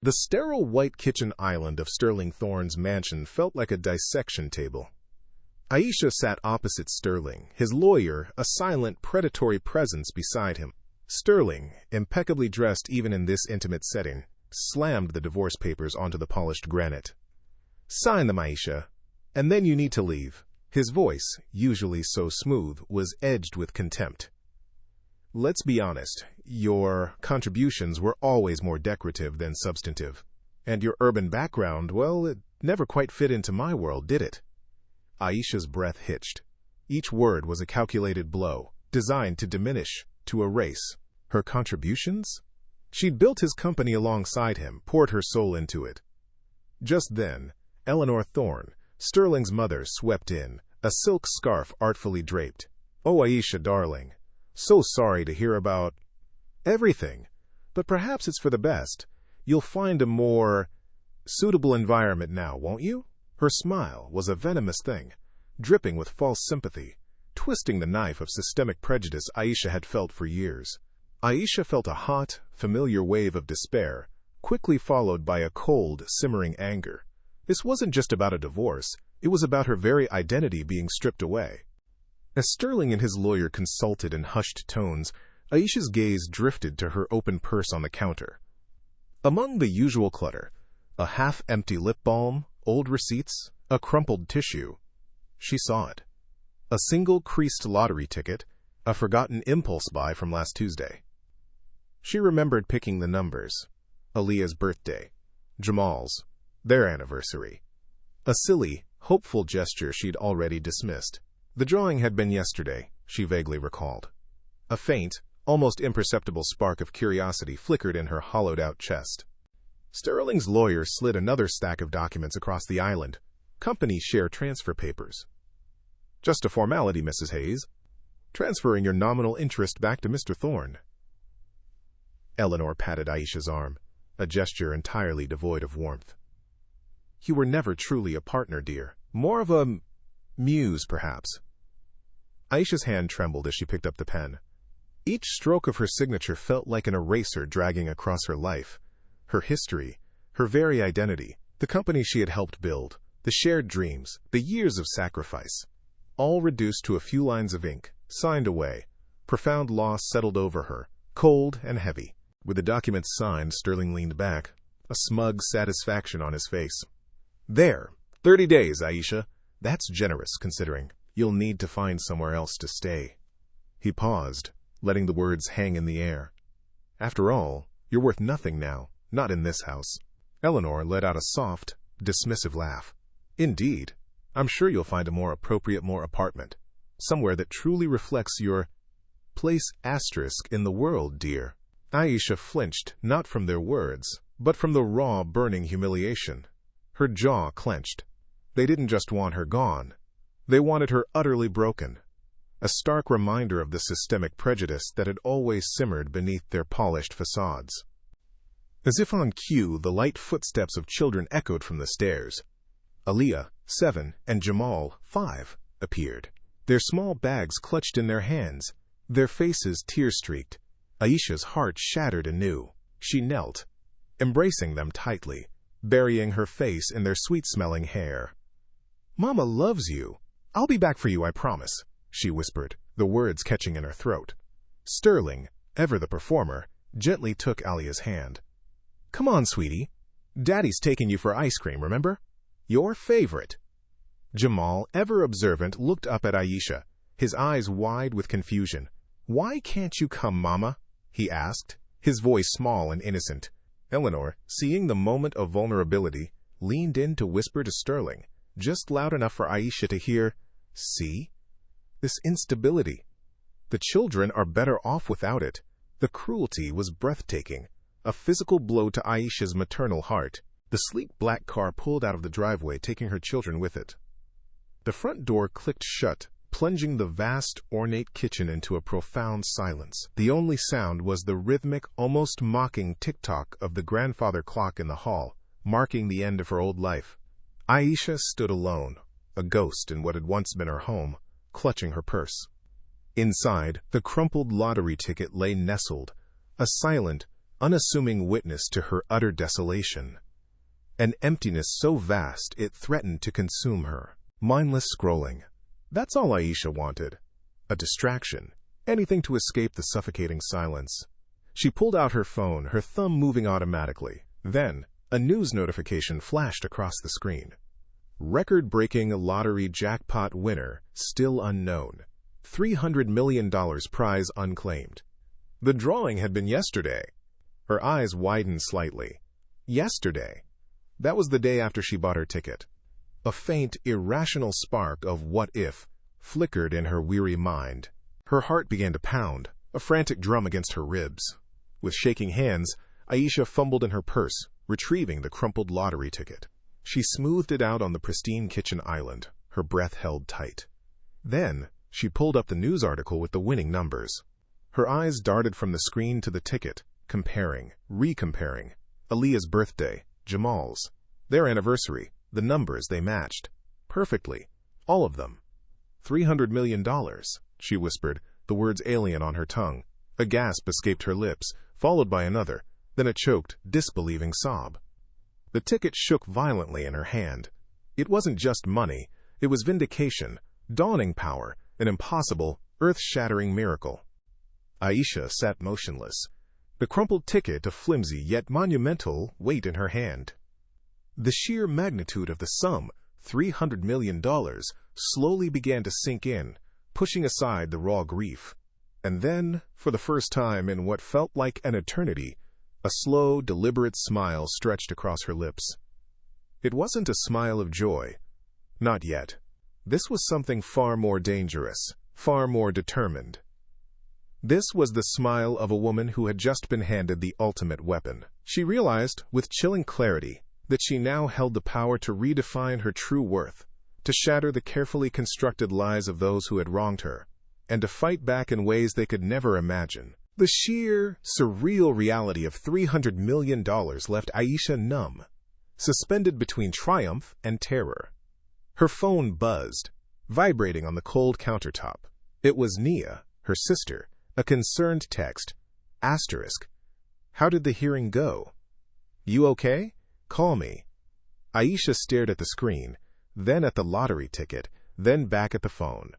The sterile white kitchen island of Sterling Thorne's mansion felt like a dissection table. Aisha sat opposite Sterling, his lawyer, a silent, predatory presence beside him. Sterling, impeccably dressed even in this intimate setting, slammed the divorce papers onto the polished granite. "Sign them, Aisha, and then you need to leave." His voice, usually so smooth, was edged with contempt. "Let's be honest, your contributions were always more decorative than substantive. And your urban background, well, it never quite fit into my world, did it?" Aisha's breath hitched. Each word was a calculated blow, designed to diminish, to erase. Her contributions? She'd built his company alongside him, poured her soul into it. Just then, Eleanor Thorne, Sterling's mother, swept in, a silk scarf artfully draped. "Oh, Aisha, darling. So sorry to hear about everything, but perhaps it's for the best. You'll find a more suitable environment now, won't you?" Her smile was a venomous thing, dripping with false sympathy, twisting the knife of systemic prejudice Aisha had felt for years. Aisha felt a hot, familiar wave of despair, quickly followed by a cold, simmering anger. This wasn't just about a divorce, it was about her very identity being stripped away. As Sterling and his lawyer consulted in hushed tones, Aisha's gaze drifted to her open purse on the counter. Among the usual clutter, a half-empty lip balm, old receipts, a crumpled tissue. She saw it. A single creased lottery ticket, a forgotten impulse buy from last Tuesday. She remembered picking the numbers. Aaliyah's birthday, Jamal's, their anniversary. A silly, hopeful gesture she'd already dismissed. The drawing had been yesterday, she vaguely recalled. A faint, almost imperceptible spark of curiosity flickered in her hollowed-out chest. Sterling's lawyer slid another stack of documents across the island, company share transfer papers. "Just a formality, Mrs. Hayes. Transferring your nominal interest back to Mr. Thorne." Eleanor patted Aisha's arm, a gesture entirely devoid of warmth. "You were never truly a partner, dear. More of a muse, perhaps." Aisha's hand trembled as she picked up the pen. Each stroke of her signature felt like an eraser dragging across her life. Her history, her very identity, the company she had helped build, the shared dreams, the years of sacrifice, all reduced to a few lines of ink, signed away. Profound loss settled over her, cold and heavy. With the documents signed, Sterling leaned back, a smug satisfaction on his face. "There, 30 days, Aisha. That's generous, considering you'll need to find somewhere else to stay." He paused, letting the words hang in the air. "After all, you're worth nothing now, not in this house." Eleanor let out a soft, dismissive laugh. "Indeed. I'm sure you'll find a more appropriate apartment. Somewhere that truly reflects your place asterisk in the world, dear." Aisha flinched, not from their words, but from the raw, burning humiliation. Her jaw clenched. They didn't just want her gone. They wanted her utterly broken. A stark reminder of the systemic prejudice that had always simmered beneath their polished facades. As if on cue, the light footsteps of children echoed from the stairs. Aaliyah, 7, and Jamal, 5, appeared, their small bags clutched in their hands, their faces tear-streaked. Aisha's heart shattered anew. She knelt, embracing them tightly, burying her face in their sweet-smelling hair. "Mama loves you. I'll be back for you, I promise," she whispered, the words catching in her throat. Sterling, ever the performer, gently took Aaliyah's hand. "Come on, sweetie. Daddy's taking you for ice cream, remember? Your favorite." Jamal, ever observant, looked up at Aisha, his eyes wide with confusion. "Why can't you come, Mama?" he asked, his voice small and innocent. Eleanor, seeing the moment of vulnerability, leaned in to whisper to Sterling, just loud enough for Aisha to hear, "See? This instability. The children are better off without it." The cruelty was breathtaking, a physical blow to Aisha's maternal heart. The sleek black car pulled out of the driveway, taking her children with it. The front door clicked shut, plunging the vast, ornate kitchen into a profound silence. The only sound was the rhythmic, almost mocking tick-tock of the grandfather clock in the hall, marking the end of her old life. Aisha stood alone, a ghost in what had once been her home, clutching her purse. Inside, the crumpled lottery ticket lay nestled, a silent, unassuming witness to her utter desolation. An emptiness so vast it threatened to consume her. Mindless scrolling. That's all Aisha wanted. A distraction. Anything to escape the suffocating silence. She pulled out her phone, her thumb moving automatically. Then, a news notification flashed across the screen. Record-breaking lottery jackpot winner, still unknown. $300 million prize unclaimed. The drawing had been yesterday. Her eyes widened slightly. Yesterday. That was the day after she bought her ticket. A faint, irrational spark of what if flickered in her weary mind. Her heart began to pound, a frantic drum against her ribs. With shaking hands, Aisha fumbled in her purse, retrieving the crumpled lottery ticket. She smoothed it out on the pristine kitchen island, her breath held tight. Then, she pulled up the news article with the winning numbers. Her eyes darted from the screen to the ticket, comparing, recomparing. Aaliyah's birthday, Jamal's, their anniversary, the numbers they matched. Perfectly. All of them. $300 million, she whispered, the words alien on her tongue. A gasp escaped her lips, followed by another, then a choked, disbelieving sob. The ticket shook violently in her hand. It wasn't just money, it was vindication, dawning power, an impossible, earth-shattering miracle. Aisha sat motionless, the crumpled ticket a flimsy yet monumental weight in her hand. The sheer magnitude of the sum, $300 million, slowly began to sink in, pushing aside the raw grief. And then, for the first time in what felt like an eternity, a slow, deliberate smile stretched across her lips. It wasn't a smile of joy. Not yet. This was something far more dangerous, far more determined. This was the smile of a woman who had just been handed the ultimate weapon. She realized, with chilling clarity, that she now held the power to redefine her true worth, to shatter the carefully constructed lies of those who had wronged her, and to fight back in ways they could never imagine. The sheer, surreal reality of $300 million left Aisha numb, suspended between triumph and terror. Her phone buzzed, vibrating on the cold countertop. It was Nia, her sister, a concerned text. Asterisk. How did the hearing go? You okay? Call me. Aisha stared at the screen, then at the lottery ticket, then back at the phone.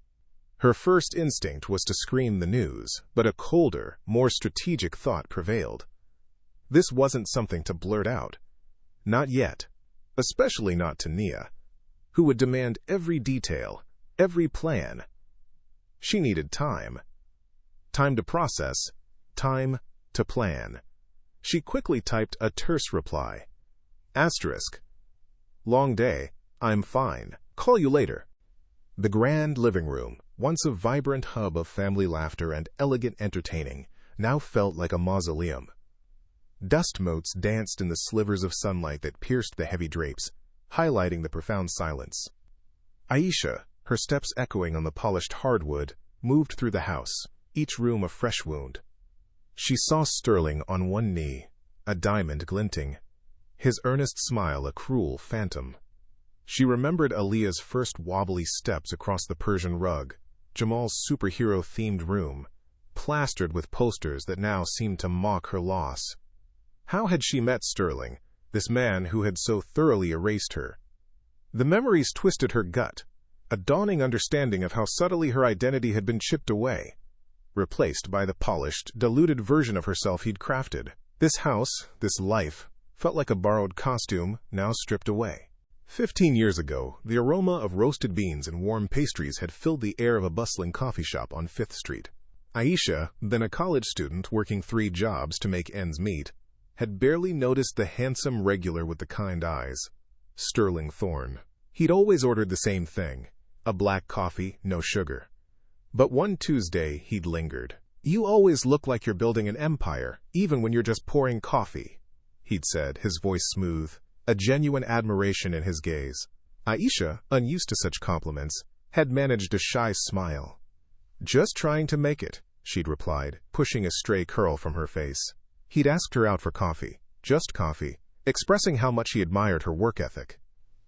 Her first instinct was to scream the news, but a colder, more strategic thought prevailed. This wasn't something to blurt out. Not yet. Especially not to Nia, who would demand every detail, every plan. She needed time. Time to process, time to plan. She quickly typed a terse reply. Asterisk. Long day. I'm fine. Call you later. The grand living room, once a vibrant hub of family laughter and elegant entertaining, now felt like a mausoleum. Dust motes danced in the slivers of sunlight that pierced the heavy drapes, highlighting the profound silence. Aisha, her steps echoing on the polished hardwood, moved through the house, each room a fresh wound. She saw Sterling on one knee, a diamond glinting, his earnest smile a cruel phantom. She remembered Aaliyah's first wobbly steps across the Persian rug, Jamal's superhero-themed room, plastered with posters that now seemed to mock her loss. How had she met Sterling, this man who had so thoroughly erased her? The memories twisted her gut, a dawning understanding of how subtly her identity had been chipped away, replaced by the polished, diluted version of herself he'd crafted. This house, this life, felt like a borrowed costume, now stripped away. 15 years ago, the aroma of roasted beans and warm pastries had filled the air of a bustling coffee shop on 5th Street. Aisha, then a college student working 3 jobs to make ends meet, had barely noticed the handsome regular with the kind eyes, Sterling Thorne. He'd always ordered the same thing, a black coffee, no sugar. But one Tuesday, he'd lingered. You always look like you're building an empire, even when you're just pouring coffee, he'd said, his voice smooth, a genuine admiration in his gaze. Aisha, unused to such compliments, had managed a shy smile. Just trying to make it, she'd replied, pushing a stray curl from her face. He'd asked her out for coffee, just coffee, expressing how much he admired her work ethic.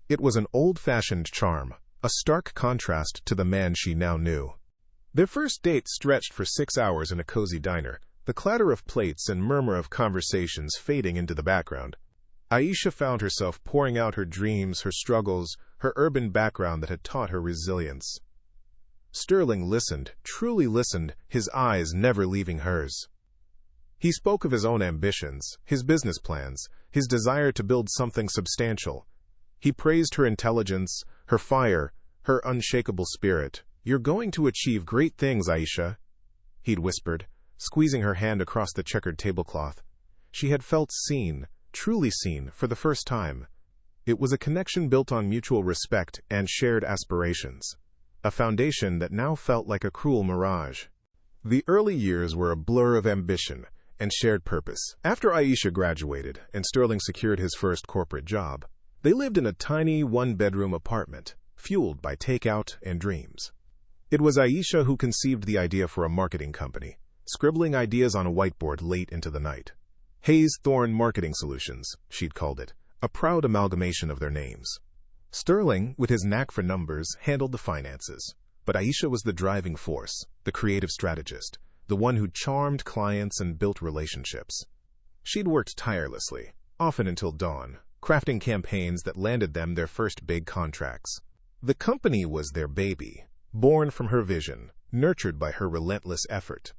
It was an old-fashioned charm, a stark contrast to the man she now knew. Their first date stretched for 6 hours in a cozy diner, the clatter of plates and murmur of conversations fading into the background. Aisha found herself pouring out her dreams, her struggles, her urban background that had taught her resilience. Sterling listened, truly listened, his eyes never leaving hers. He spoke of his own ambitions, his business plans, his desire to build something substantial. He praised her intelligence, her fire, her unshakable spirit. "You're going to achieve great things, Aisha," he'd whispered, squeezing her hand across the checkered tablecloth. She had felt seen, truly seen, for the first time. It was a connection built on mutual respect and shared aspirations, a foundation that now felt like a cruel mirage. The early years were a blur of ambition and shared purpose. After Aisha graduated and Sterling secured his first corporate job, they lived in a tiny one-bedroom apartment, fueled by takeout and dreams. It was Aisha who conceived the idea for a marketing company, scribbling ideas on a whiteboard late into the night. Hayes Thorne Marketing Solutions, she'd called it, a proud amalgamation of their names. Sterling, with his knack for numbers, handled the finances, but Aisha was the driving force, the creative strategist, the one who charmed clients and built relationships. She'd worked tirelessly, often until dawn, crafting campaigns that landed them their first big contracts. The company was their baby, born from her vision, nurtured by her relentless effort.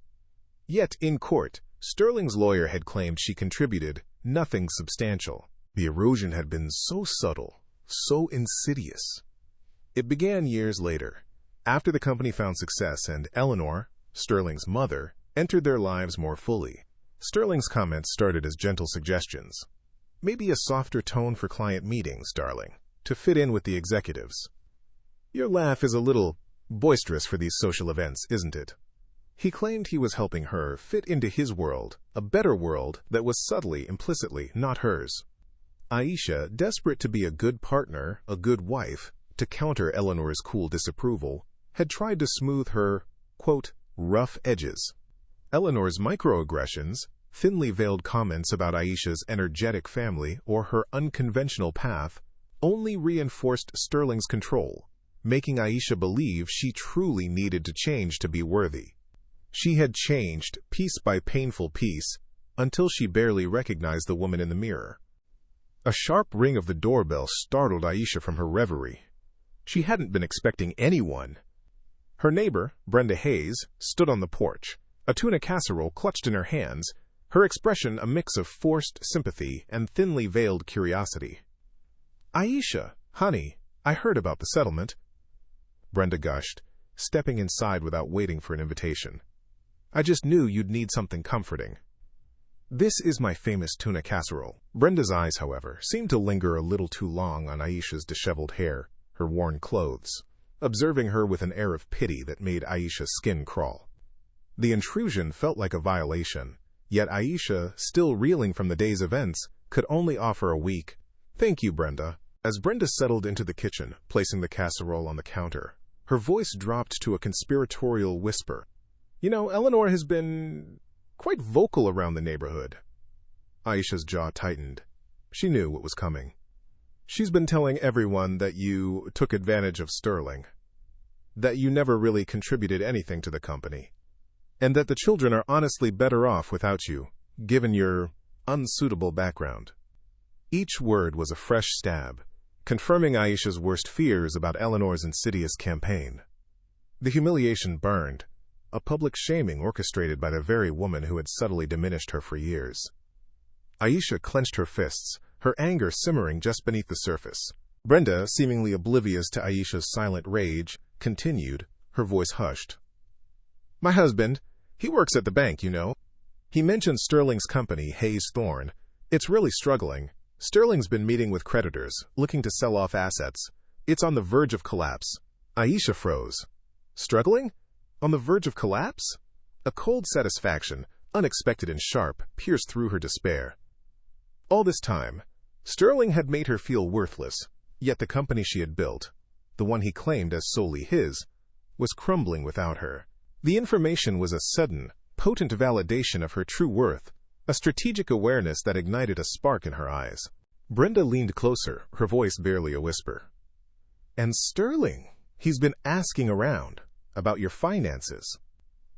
Yet, in court, Sterling's lawyer had claimed she contributed nothing substantial. The erosion had been so subtle, so insidious. It began years later, after the company found success and Eleanor, Sterling's mother, entered their lives more fully. Sterling's comments started as gentle suggestions. "Maybe a softer tone for client meetings, darling, to fit in with the executives. Your laugh is a little boisterous for these social events, isn't it?" He claimed he was helping her fit into his world, a better world that was subtly, implicitly, not hers. Aisha, desperate to be a good partner, a good wife, to counter Eleanor's cool disapproval, had tried to smooth her, quote, rough edges. Eleanor's microaggressions, thinly veiled comments about Aisha's energetic family or her unconventional path, only reinforced Sterling's control, making Aisha believe she truly needed to change to be worthy. She had changed, piece by painful piece, until she barely recognized the woman in the mirror. A sharp ring of the doorbell startled Aisha from her reverie. She hadn't been expecting anyone. Her neighbor, Brenda Hayes, stood on the porch, a tuna casserole clutched in her hands, her expression a mix of forced sympathy and thinly veiled curiosity. "Aisha, honey, I heard about the settlement," Brenda gushed, stepping inside without waiting for an invitation. "I just knew you'd need something comforting." "This is my famous tuna casserole." Brenda's eyes, however, seemed to linger a little too long on Aisha's disheveled hair, her worn clothes, observing her with an air of pity that made Aisha's skin crawl. The intrusion felt like a violation, yet Aisha, still reeling from the day's events, could only offer a weak, "Thank you, Brenda." As Brenda settled into the kitchen, placing the casserole on the counter, her voice dropped to a conspiratorial whisper. "You know, Eleanor has been quite vocal around the neighborhood." Aisha's jaw tightened. She knew what was coming. "She's been telling everyone that you took advantage of Sterling, that you never really contributed anything to the company, and that the children are honestly better off without you, given your unsuitable background." Each word was a fresh stab, confirming Aisha's worst fears about Eleanor's insidious campaign. The humiliation burned, a public shaming orchestrated by the very woman who had subtly diminished her for years. Aisha clenched her fists, her anger simmering just beneath the surface. Brenda, seemingly oblivious to Aisha's silent rage, continued, her voice hushed. "My husband, he works at the bank, you know. He mentioned Sterling's company, Hayes Thorne. It's really struggling. Sterling's been meeting with creditors, looking to sell off assets. It's on the verge of collapse." Aisha froze. Struggling? On the verge of collapse? A cold satisfaction, unexpected and sharp, pierced through her despair. All this time, Sterling had made her feel worthless, yet the company she had built, the one he claimed as solely his, was crumbling without her. The information was a sudden, potent validation of her true worth, a strategic awareness that ignited a spark in her eyes. Brenda leaned closer, her voice barely a whisper. "And Sterling, he's been asking around about your finances.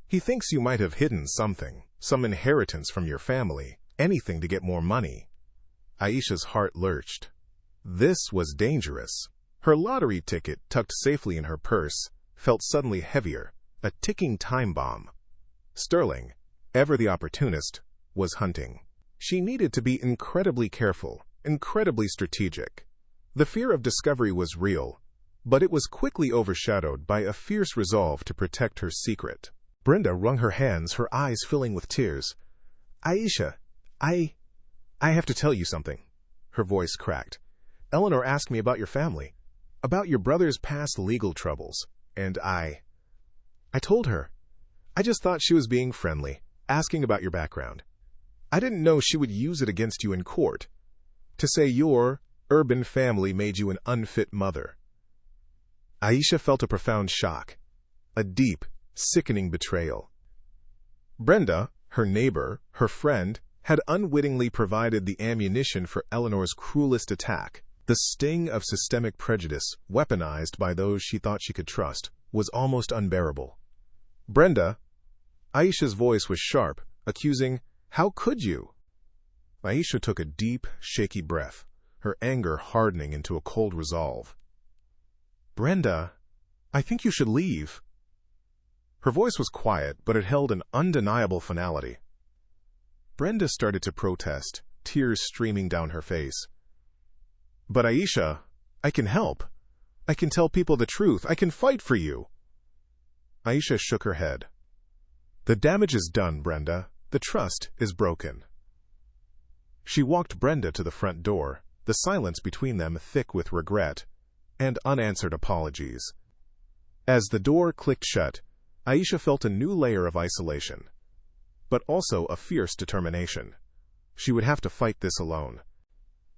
He thinks you might have hidden something, some inheritance from your family, anything to get more money. Aisha's heart lurched. This was dangerous. Her lottery ticket, tucked safely in her purse, felt suddenly heavier, a ticking time bomb. Sterling, ever the opportunist, was hunting. She needed to be incredibly careful, incredibly strategic. The fear of discovery was real, but it was quickly overshadowed by a fierce resolve to protect her secret. Brenda wrung her hands, her eyes filling with tears. "Aisha, I have to tell you something." Her voice cracked. "Eleanor asked me about your family, about your brother's past legal troubles, and I told her. I just thought she was being friendly, asking about your background. I didn't know she would use it against you in court, to say your urban family made you an unfit mother." Aisha felt a profound shock, a deep, sickening betrayal. Brenda, her neighbor, her friend, had unwittingly provided the ammunition for Eleanor's cruelest attack. The sting of systemic prejudice, weaponized by those she thought she could trust, was almost unbearable. "Brenda," Aisha's voice was sharp, accusing, "How could you?" Aisha took a deep, shaky breath, her anger hardening into a cold resolve. "Brenda, I think you should leave." Her voice was quiet, but it held an undeniable finality. Brenda started to protest, tears streaming down her face. "But Aisha, I can help. I can tell people the truth. I can fight for you." Aisha shook her head. "The damage is done, Brenda. The trust is broken." She walked Brenda to the front door, the silence between them thick with regret and unanswered apologies. As the door clicked shut, Aisha felt a new layer of isolation, but also a fierce determination. She would have to fight this alone.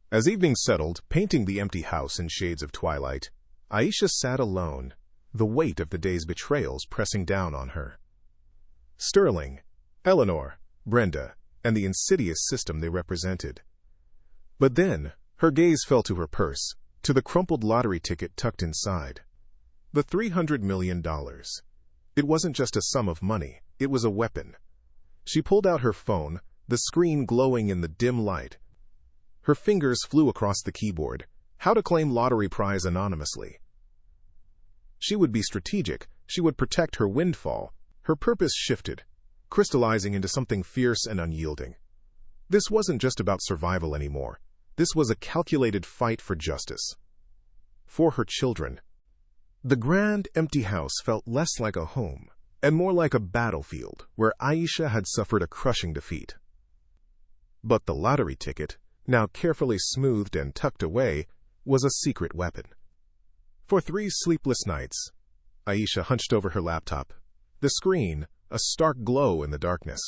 As evening settled, painting the empty house in shades of twilight, Aisha sat alone, the weight of the day's betrayals pressing down on her. Sterling, Eleanor, Brenda, and the insidious system they represented. But then, her gaze fell to her purse, to the crumpled lottery ticket tucked inside. The $300 million. It wasn't just a sum of money, it was a weapon. She pulled out her phone, the screen glowing in the dim light. Her fingers flew across the keyboard. How to claim lottery prize anonymously. She would be strategic. She would protect her windfall. Her purpose shifted, crystallizing into something fierce and unyielding. This wasn't just about survival anymore. This was a calculated fight for justice. For her children. The grand, empty house felt less like a home and more like a battlefield where Aisha had suffered a crushing defeat. But the lottery ticket, now carefully smoothed and tucked away, was a secret weapon. For 3 sleepless nights, Aisha hunched over her laptop, the screen a stark glow in the darkness.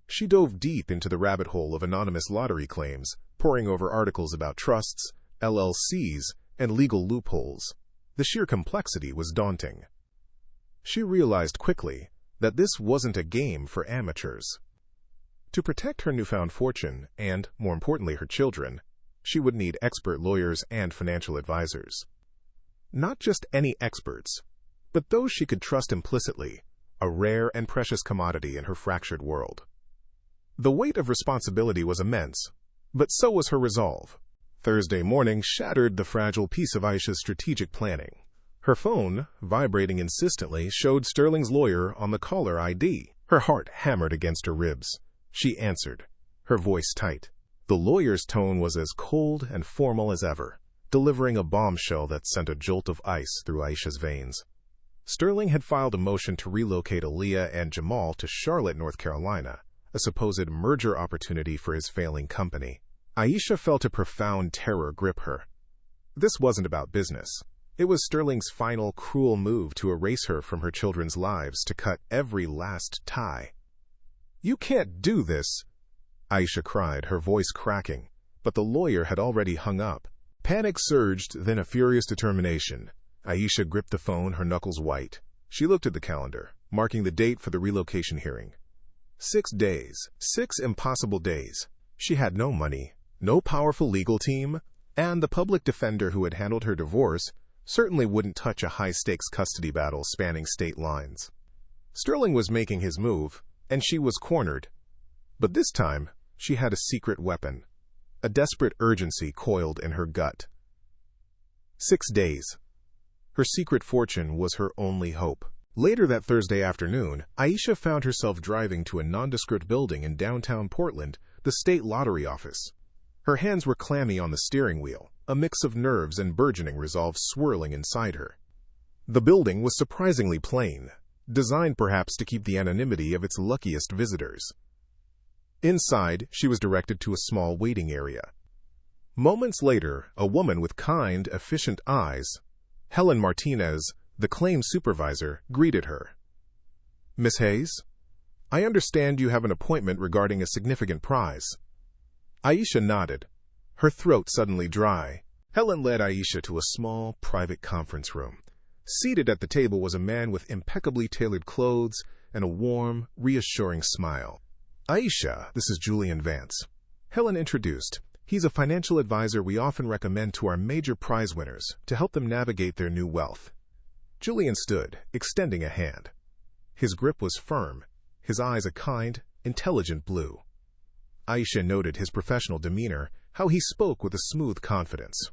She dove deep into the rabbit hole of anonymous lottery claims, poring over articles about trusts, LLCs, and legal loopholes. The sheer complexity was daunting. She realized quickly that this wasn't a game for amateurs. To protect her newfound fortune and, more importantly, her children, she would need expert lawyers and financial advisors. Not just any experts, but those she could trust implicitly, a rare and precious commodity in her fractured world. The weight of responsibility was immense, but so was her resolve. Thursday morning shattered the fragile piece of Aisha's strategic planning. Her phone, vibrating insistently, showed Sterling's lawyer on the caller ID. Her heart hammered against her ribs. She answered, her voice tight. The lawyer's tone was as cold and formal as ever, delivering a bombshell that sent a jolt of ice through Aisha's veins. Sterling had filed a motion to relocate Aaliyah and Jamal to Charlotte, North Carolina, a supposed merger opportunity for his failing company. Aisha felt a profound terror grip her. This wasn't about business. It was Sterling's final cruel move to erase her from her children's lives, to cut every last tie. "You can't do this," Aisha cried, her voice cracking, but the lawyer had already hung up. Panic surged, then a furious determination. Aisha gripped the phone, her knuckles white. She looked at the calendar, marking the date for the relocation hearing. 6 days, 6 impossible days. She had no money, no powerful legal team, and the public defender who had handled her divorce certainly wouldn't touch a high-stakes custody battle spanning state lines. Sterling was making his move, and she was cornered. But this time, she had a secret weapon. A desperate urgency coiled in her gut. 6 days. Her secret fortune was her only hope. Later that Thursday afternoon, Aisha found herself driving to a nondescript building in downtown Portland, the state lottery office. Her hands were clammy on the steering wheel, a mix of nerves and burgeoning resolve swirling inside her. The building was surprisingly plain, designed perhaps to keep the anonymity of its luckiest visitors. Inside, she was directed to a small waiting area. Moments later, a woman with kind, efficient eyes, Helen Martinez, the claim supervisor, greeted her. "Miss Hayes, I understand you have an appointment regarding a significant prize." Aisha nodded, her throat suddenly dry. Helen led Aisha to a small, private conference room. Seated at the table was a man with impeccably tailored clothes and a warm, reassuring smile. "Aisha, this is Julian Vance," Helen introduced. "He's a financial advisor we often recommend to our major prize winners to help them navigate their new wealth." Julian stood, extending a hand. His grip was firm, his eyes a kind, intelligent blue. Aisha noted his professional demeanor, how he spoke with a smooth confidence.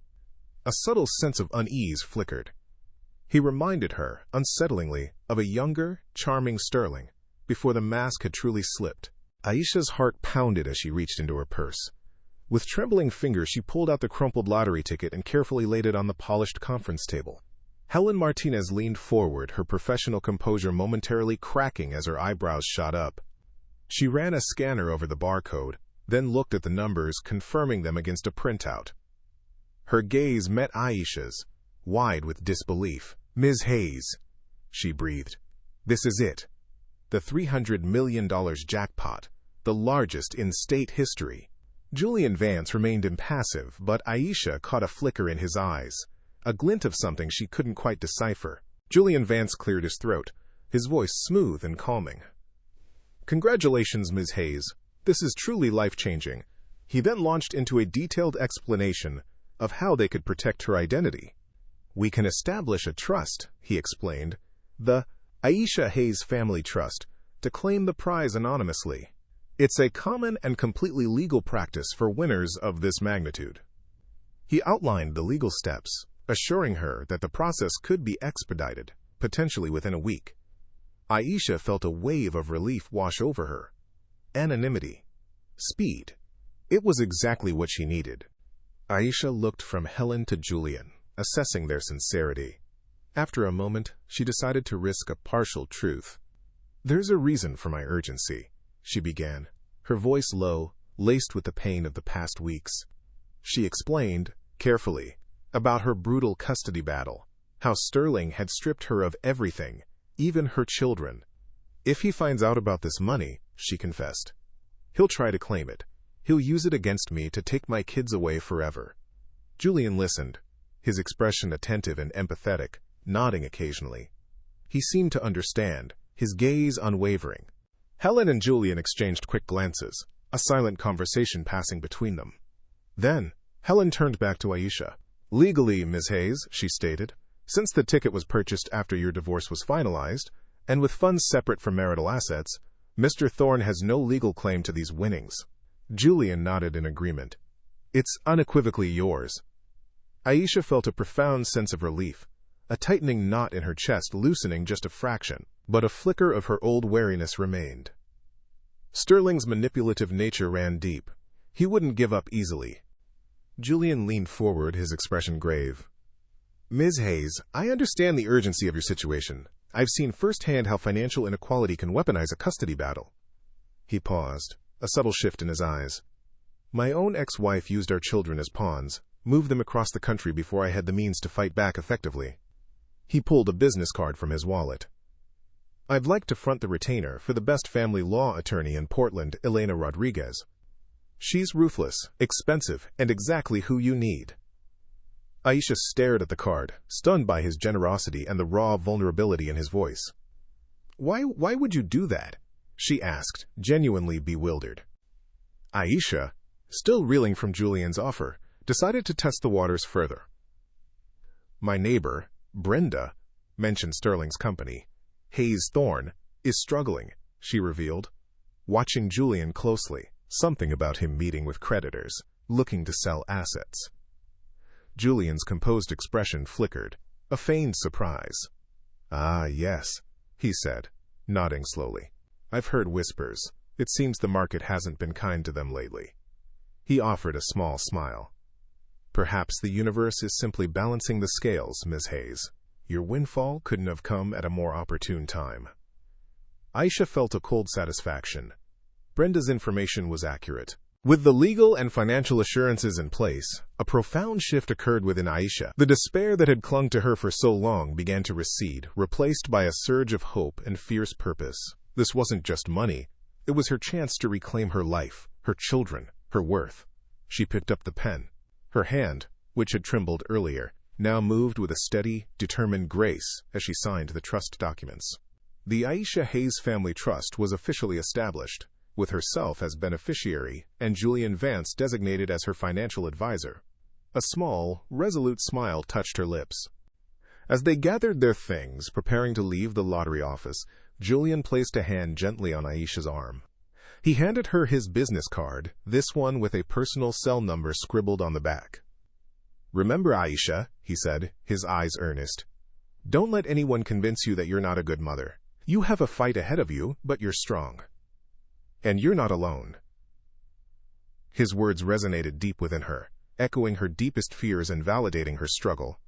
A subtle sense of unease flickered. He reminded her, unsettlingly, of a younger, charming Sterling, before the mask had truly slipped. Aisha's heart pounded as she reached into her purse. With trembling fingers, she pulled out the crumpled lottery ticket and carefully laid it on the polished conference table. Helen Martinez leaned forward, her professional composure momentarily cracking as her eyebrows shot up. She ran a scanner over the barcode, then looked at the numbers, confirming them against a printout. Her gaze met Aisha's, wide with disbelief. "Ms. Hayes," she breathed. "This is it. The $300 million jackpot, the largest in state history." Julian Vance remained impassive, but Aisha caught a flicker in his eyes, a glint of something she couldn't quite decipher. Julian Vance cleared his throat, his voice smooth and calming. "Congratulations, Ms. Hayes. This is truly life-changing." He then launched into a detailed explanation of how they could protect her identity. "We can establish a trust," he explained, "the Aisha Hayes Family Trust, to claim the prize anonymously. It's a common and completely legal practice for winners of this magnitude." He outlined the legal steps, assuring her that the process could be expedited, potentially within a week. Aisha felt a wave of relief wash over her. Anonymity. Speed. It was exactly what she needed. Aisha looked from Helen to Julian, assessing their sincerity. After a moment, she decided to risk a partial truth. "There's a reason for my urgency," she began, her voice low, laced with the pain of the past weeks. She explained, carefully, about her brutal custody battle, how Sterling had stripped her of everything, even her children. "If he finds out about this money," she confessed, "he'll try to claim it. He'll use it against me to take my kids away forever." Julian listened, his expression attentive and empathetic, nodding occasionally. He seemed to understand, his gaze unwavering. Helen and Julian exchanged quick glances, a silent conversation passing between them. Then, Helen turned back to Aisha. "Legally, Ms. Hayes," she stated, "since the ticket was purchased after your divorce was finalized, and with funds separate from marital assets, Mr. Thorne has no legal claim to these winnings." Julian nodded in agreement. "It's unequivocally yours." Aisha felt a profound sense of relief, a tightening knot in her chest loosening just a fraction, but a flicker of her old wariness remained. Sterling's manipulative nature ran deep. He wouldn't give up easily. Julian leaned forward, his expression grave. "Ms. Hayes, I understand the urgency of your situation. I've seen firsthand how financial inequality can weaponize a custody battle." He paused, a subtle shift in his eyes. "My own ex-wife used our children as pawns, moved them across the country before I had the means to fight back effectively." He pulled a business card from his wallet. "I'd like to front the retainer for the best family law attorney in Portland, Eleanor Rodriguez. She's ruthless, expensive, and exactly who you need." Aisha stared at the card, stunned by his generosity and the raw vulnerability in his voice. Why would you do that?" she asked, genuinely bewildered. Aisha, still reeling from Julian's offer, decided to test the waters further. "My neighbor, Brenda," mentioned Sterling's company, "Hayes Thorne, is struggling," she revealed. watching Julian closely, something about him meeting with creditors, looking to sell assets. Julian's composed expression flickered, a feigned surprise. "Ah, yes," he said, nodding slowly. "I've heard whispers. It seems the market hasn't been kind to them lately." He offered a small smile. "Perhaps the universe is simply balancing the scales, Miss Hayes. Your windfall couldn't have come at a more opportune time." Aisha felt a cold satisfaction. Brenda's information was accurate. With the legal and financial assurances in place, a profound shift occurred within Aisha. The despair that had clung to her for so long began to recede, replaced by a surge of hope and fierce purpose. This wasn't just money. It was her chance to reclaim her life, her children, her worth. She picked up the pen. Her hand, which had trembled earlier, now moved with a steady, determined grace as she signed the trust documents. The Aisha Hayes Family Trust was officially established, with herself as beneficiary and Julian Vance designated as her financial advisor. A small, resolute smile touched her lips. As they gathered their things, preparing to leave the lottery office, Julian placed a hand gently on Aisha's arm. He handed her his business card, this one with a personal cell number scribbled on the back. "Remember, Aisha," he said, his eyes earnest. "Don't let anyone convince you that you're not a good mother. You have a fight ahead of you, but you're strong. And you're not alone." His words resonated deep within her, echoing her deepest fears and validating her struggle.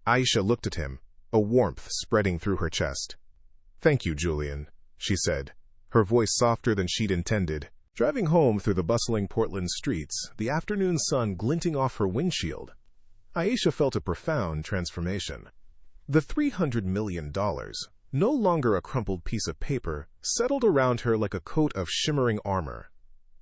Aisha looked at him, a warmth spreading through her chest. "Thank you, Julian," she said, her voice softer than she'd intended. Driving home through the bustling Portland streets, the afternoon sun glinting off her windshield, Aisha felt a profound transformation. The $300 million, no longer a crumpled piece of paper, settled around her like a coat of shimmering armor.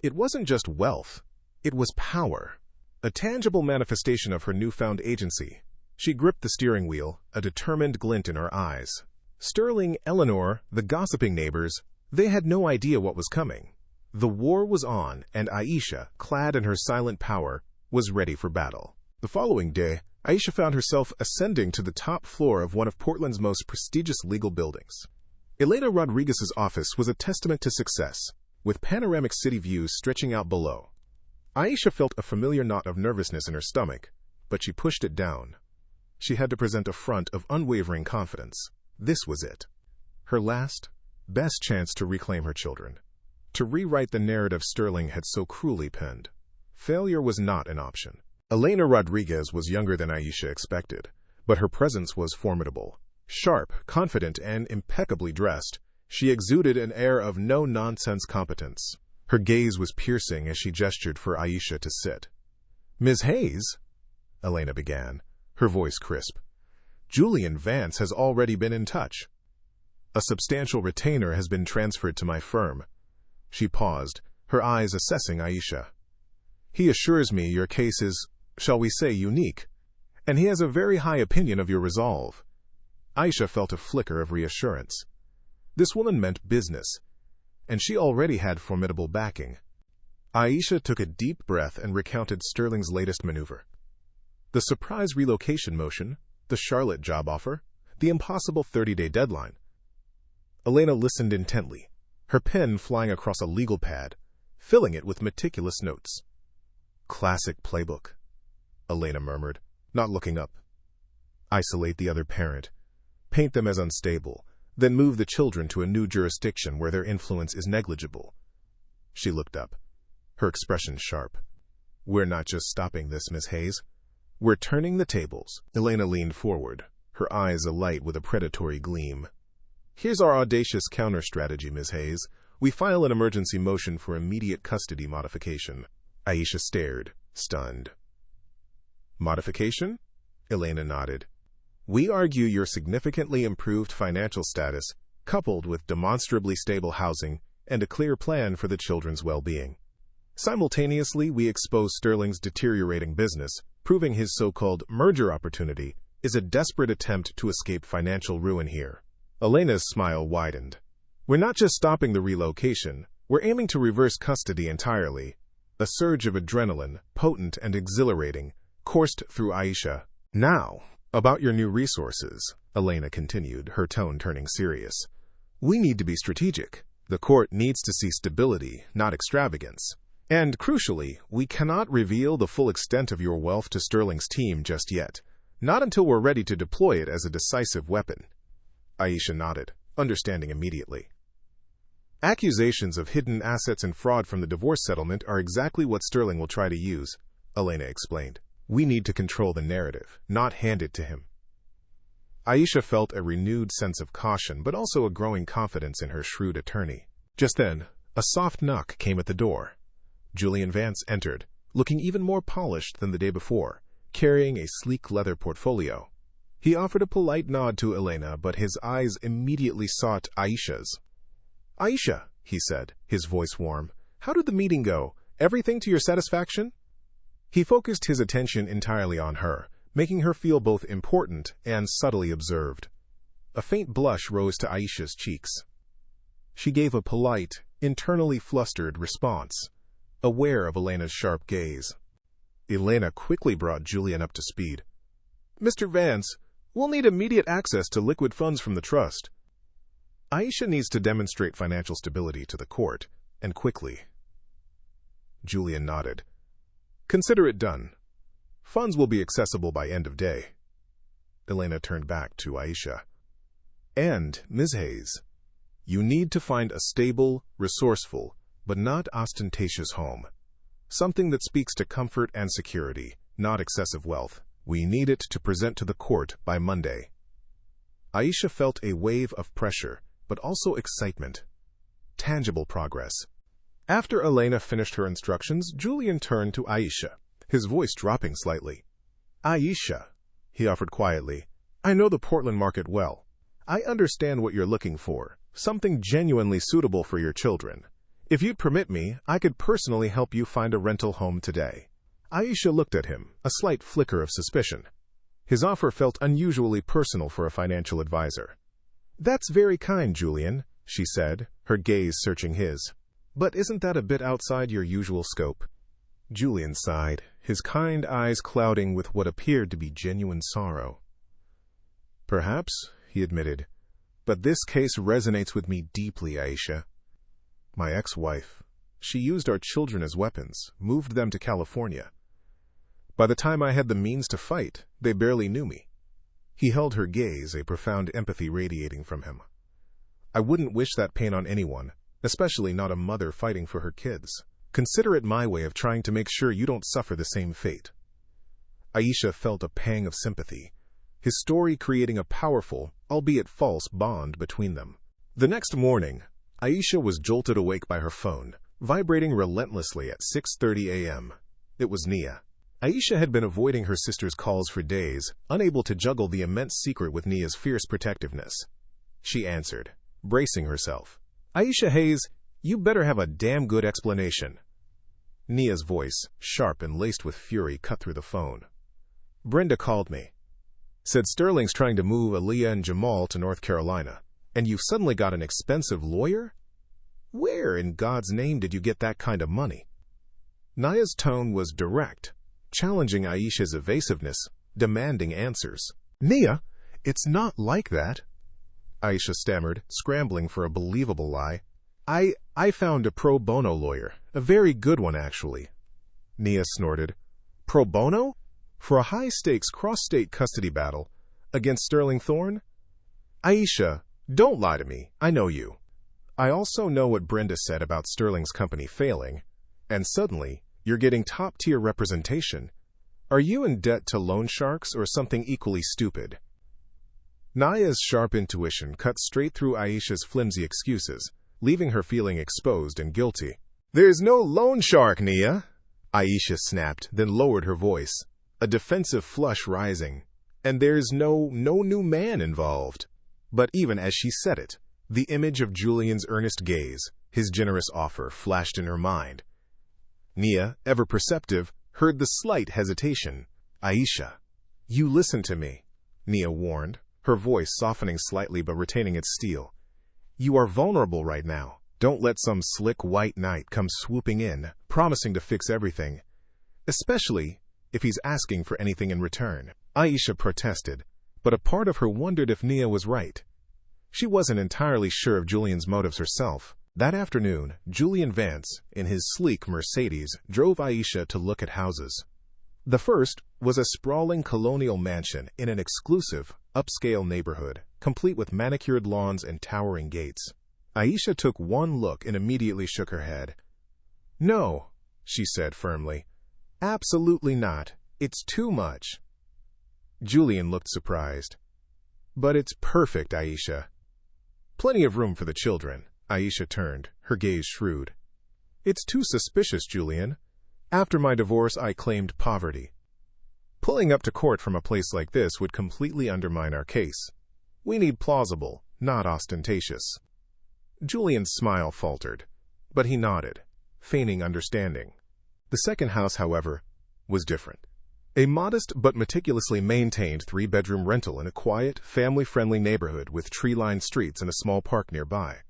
It wasn't just wealth, it was power, a tangible manifestation of her newfound agency. She gripped the steering wheel, a determined glint in her eyes. Sterling, Eleanor, the gossiping neighbors, they had no idea what was coming. The war was on, and Aisha, clad in her silent power, was ready for battle. The following day, Aisha found herself ascending to the top floor of one of Portland's most prestigious legal buildings. Elena Rodriguez's office was a testament to success, with panoramic city views stretching out below. Aisha felt a familiar knot of nervousness in her stomach, but she pushed it down. She had to present a front of unwavering confidence. This was it. Her last, best chance to reclaim her children. To rewrite the narrative Sterling had so cruelly penned. Failure was not an option. Elena Rodriguez was younger than Aisha expected, but her presence was formidable. Sharp, confident, and impeccably dressed, she exuded an air of no-nonsense competence. Her gaze was piercing as she gestured for Aisha to sit. "Ms. Hayes," Elena began, her voice crisp, "Julian Vance has already been in touch. A substantial retainer has been transferred to my firm." She paused, her eyes assessing Aisha. "He assures me your case is, shall we say, unique, and he has a very high opinion of your resolve." Aisha felt a flicker of reassurance. This woman meant business, and she already had formidable backing. Aisha took a deep breath and recounted Sterling's latest maneuver. The surprise relocation motion, the Charlotte job offer, the impossible 30-day deadline. Elena listened intently, her pen flying across a legal pad, filling it with meticulous notes. "Classic playbook," Elena murmured, not looking up. "Isolate the other parent, paint them as unstable, then move the children to a new jurisdiction where their influence is negligible." She looked up, her expression sharp. "We're not just stopping this, Miss Hayes. We're turning the tables." Elena leaned forward, her eyes alight with a predatory gleam. "Here's our audacious counter-strategy, Ms. Hayes. We file an emergency motion for immediate custody modification." Aisha stared, stunned. "Modification?" Elena nodded. "We argue your significantly improved financial status, coupled with demonstrably stable housing and a clear plan for the children's well-being. Simultaneously, we expose Sterling's deteriorating business, proving his so-called merger opportunity is a desperate attempt to escape financial ruin here." Elena's smile widened. "We're not just stopping the relocation, we're aiming to reverse custody entirely." A surge of adrenaline, potent and exhilarating, coursed through Aisha. "Now, about your new resources," Elena continued, her tone turning serious. "We need to be strategic. The court needs to see stability, not extravagance. And crucially, we cannot reveal the full extent of your wealth to Sterling's team just yet. Not until we're ready to deploy it as a decisive weapon. Aisha nodded, understanding immediately. Accusations of hidden assets and fraud from the divorce settlement are exactly what Sterling will try to use, Elena explained. We need to control the narrative, not hand it to him. Aisha felt a renewed sense of caution, but also a growing confidence in her shrewd attorney. Just then, a soft knock came at the door. Julian Vance entered, looking even more polished than the day before, carrying a sleek leather portfolio. He offered a polite nod to Elena, but his eyes immediately sought Aisha's. "Aisha," he said, his voice warm, "how did the meeting go? Everything to your satisfaction?" He focused his attention entirely on her, making her feel both important and subtly observed. A faint blush rose to Aisha's cheeks. She gave a polite, internally flustered response, aware of Elena's sharp gaze. Elena quickly brought Julian up to speed. "Mr. Vance, we'll need immediate access to liquid funds from the trust. Aisha needs to demonstrate financial stability to the court, and quickly." Julian nodded. "Consider it done. Funds will be accessible by end of day." Elena turned back to Aisha. "And, Ms. Hayes, you need to find a stable, resourceful, but not ostentatious home. Something that speaks to comfort and security, not excessive wealth. We need it to present to the court by Monday." Aisha felt a wave of pressure, but also excitement. Tangible progress. After Elena finished her instructions, Julian turned to Aisha, his voice dropping slightly. "Aisha," he offered quietly, "I know the Portland market well. I understand what you're looking for, something genuinely suitable for your children. If you'd permit me, I could personally help you find a rental home today." Aisha looked at him, a slight flicker of suspicion. His offer felt unusually personal for a financial advisor. "That's very kind, Julian," she said, her gaze searching his. "But isn't that a bit outside your usual scope?" Julian sighed, his kind eyes clouding with what appeared to be genuine sorrow. "Perhaps," he admitted, "but this case resonates with me deeply, Aisha. My ex-wife, she used our children as weapons, moved them to California. By the time I had the means to fight, they barely knew me." He held her gaze, a profound empathy radiating from him. "I wouldn't wish that pain on anyone, especially not a mother fighting for her kids. Consider it my way of trying to make sure you don't suffer the same fate." Aisha felt a pang of sympathy, his story creating a powerful, albeit false, bond between them. The next morning, Aisha was jolted awake by her phone, vibrating relentlessly at 6:30 a.m. It was Nia. Aisha had been avoiding her sister's calls for days, unable to juggle the immense secret with Nia's fierce protectiveness. She answered, bracing herself. "Aisha Hayes, you better have a damn good explanation." Nia's voice, sharp and laced with fury, cut through the phone. "Brenda called me. Said Sterling's trying to move Aaliyah and Jamal to North Carolina, and you've suddenly got an expensive lawyer? Where in God's name did you get that kind of money?" Nia's tone was direct, challenging Aisha's evasiveness, demanding answers. "Nia, it's not like that," Aisha stammered, scrambling for a believable lie. I found a pro bono lawyer, a very good one actually." Nia snorted. "Pro bono? For a high-stakes cross-state custody battle against Sterling Thorne? Aisha, don't lie to me, I know you. I also know what Brenda said about Sterling's company failing, and suddenly you're getting top-tier representation. Are you in debt to loan sharks or something equally stupid?" Nia's sharp intuition cut straight through Aisha's flimsy excuses, leaving her feeling exposed and guilty. "There's no loan shark, Nia," Aisha snapped, then lowered her voice, a defensive flush rising. "And there's no new man involved." But even as she said it, the image of Julian's earnest gaze, his generous offer, flashed in her mind. Nia, ever perceptive, heard the slight hesitation. "Aisha, you listen to me," Nia warned, her voice softening slightly but retaining its steel. "You are vulnerable right now. Don't let some slick white knight come swooping in, promising to fix everything, especially if he's asking for anything in return." Aisha protested, but a part of her wondered if Nia was right. She wasn't entirely sure of Julian's motives herself. That afternoon, Julian Vance, in his sleek Mercedes, drove Aisha to look at houses. The first was a sprawling colonial mansion in an exclusive, upscale neighborhood, complete with manicured lawns and towering gates. Aisha took one look and immediately shook her head. "No," she said firmly. "Absolutely not. It's too much." Julian looked surprised. "But it's perfect, Aisha." "Plenty of room for the children." Aisha turned, her gaze shrewd. "It's too suspicious, Julian. After my divorce, I claimed poverty. Pulling up to court from a place like this would completely undermine our case. We need plausible, not ostentatious." Julian's smile faltered, but he nodded, feigning understanding. The second house, however, was different. A modest but meticulously maintained 3-bedroom rental in a quiet, family-friendly neighborhood with tree-lined streets and a small park nearby.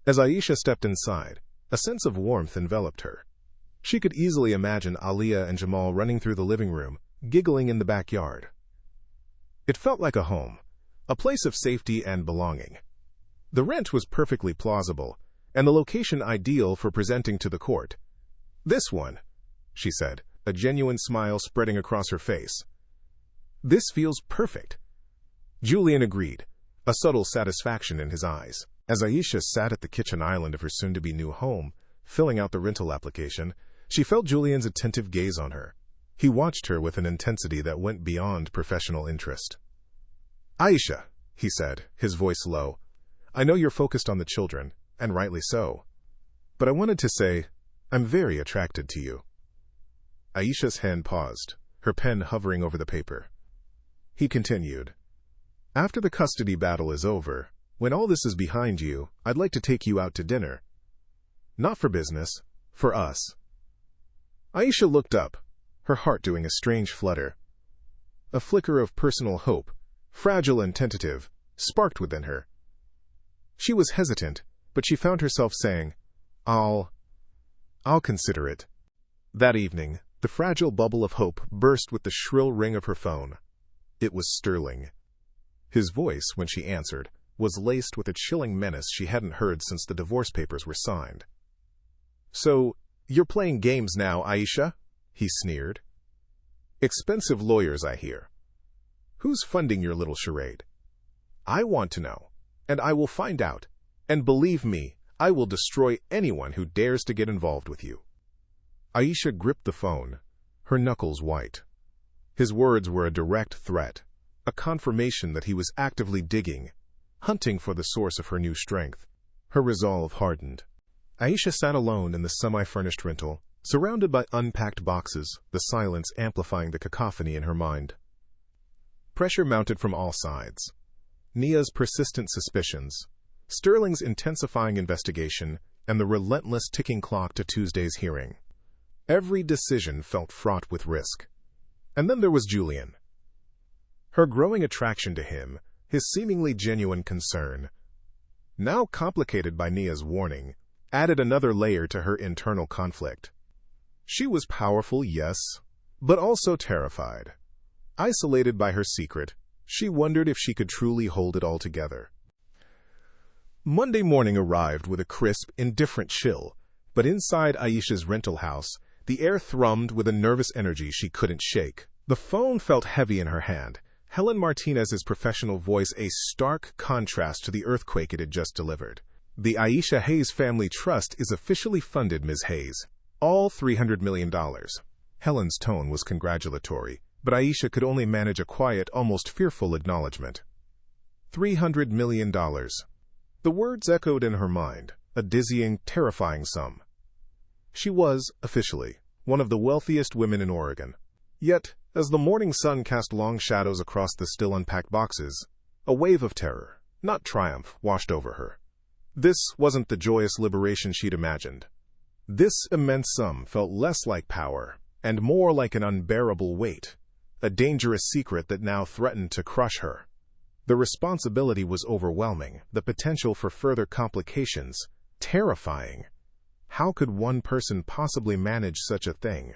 As Aisha stepped inside, a sense of warmth enveloped her. She could easily imagine Aliyah and Jamal running through the living room, giggling in the backyard. It felt like a home, a place of safety and belonging. The rent was perfectly plausible, and the location ideal for presenting to the court. "This one," she said, a genuine smile spreading across her face. "This feels perfect." Julian agreed, a subtle satisfaction in his eyes. As Aisha sat at the kitchen island of her soon-to-be new home, filling out the rental application, she felt Julian's attentive gaze on her. He watched her with an intensity that went beyond professional interest. "Aisha," he said, his voice low, "I know you're focused on the children, and rightly so. But I wanted to say, I'm very attracted to you." Aisha's hand paused, her pen hovering over the paper. He continued, "After the custody battle is over, when all this is behind you, I'd like to take you out to dinner. Not for business, for us." Aisha looked up, her heart doing a strange flutter. A flicker of personal hope, fragile and tentative, sparked within her. She was hesitant, but she found herself saying, I'll consider it." That evening, the fragile bubble of hope burst with the shrill ring of her phone. It was Sterling. His voice, when she answered, was laced with a chilling menace she hadn't heard since the divorce papers were signed. "So, you're playing games now, Aisha?" he sneered. "Expensive lawyers, I hear. Who's funding your little charade? I want to know, and I will find out, and believe me, I will destroy anyone who dares to get involved with you." Aisha gripped the phone, her knuckles white. His words were a direct threat, a confirmation that he was actively digging, hunting for the source of her new strength. Her resolve hardened. Aisha sat alone in the semi-furnished rental, surrounded by unpacked boxes, the silence amplifying the cacophony in her mind. Pressure mounted from all sides. Nia's persistent suspicions, Sterling's intensifying investigation, and the relentless ticking clock to Tuesday's hearing. Every decision felt fraught with risk. And then there was Julian. Her growing attraction to him, his seemingly genuine concern, now complicated by Nia's warning, added another layer to her internal conflict. She was powerful, yes, but also terrified. Isolated by her secret, she wondered if she could truly hold it all together. Monday morning arrived with a crisp, indifferent chill, but inside Aisha's rental house, the air thrummed with a nervous energy she couldn't shake. The phone felt heavy in her hand, Helen Martinez's professional voice a stark contrast to the earthquake it had just delivered. "The Aisha Hayes Family Trust is officially funded, Ms. Hayes. All $300 million. Helen's tone was congratulatory, but Aisha could only manage a quiet, almost fearful acknowledgement. $300 million. The words echoed in her mind, a dizzying, terrifying sum. She was, officially, one of the wealthiest women in Oregon. Yet, as the morning sun cast long shadows across the still unpacked boxes, a wave of terror, not triumph, washed over her. This wasn't the joyous liberation she'd imagined. This immense sum felt less like power, and more like an unbearable weight, a dangerous secret that now threatened to crush her. The responsibility was overwhelming, the potential for further complications, terrifying. How could one person possibly manage such a thing?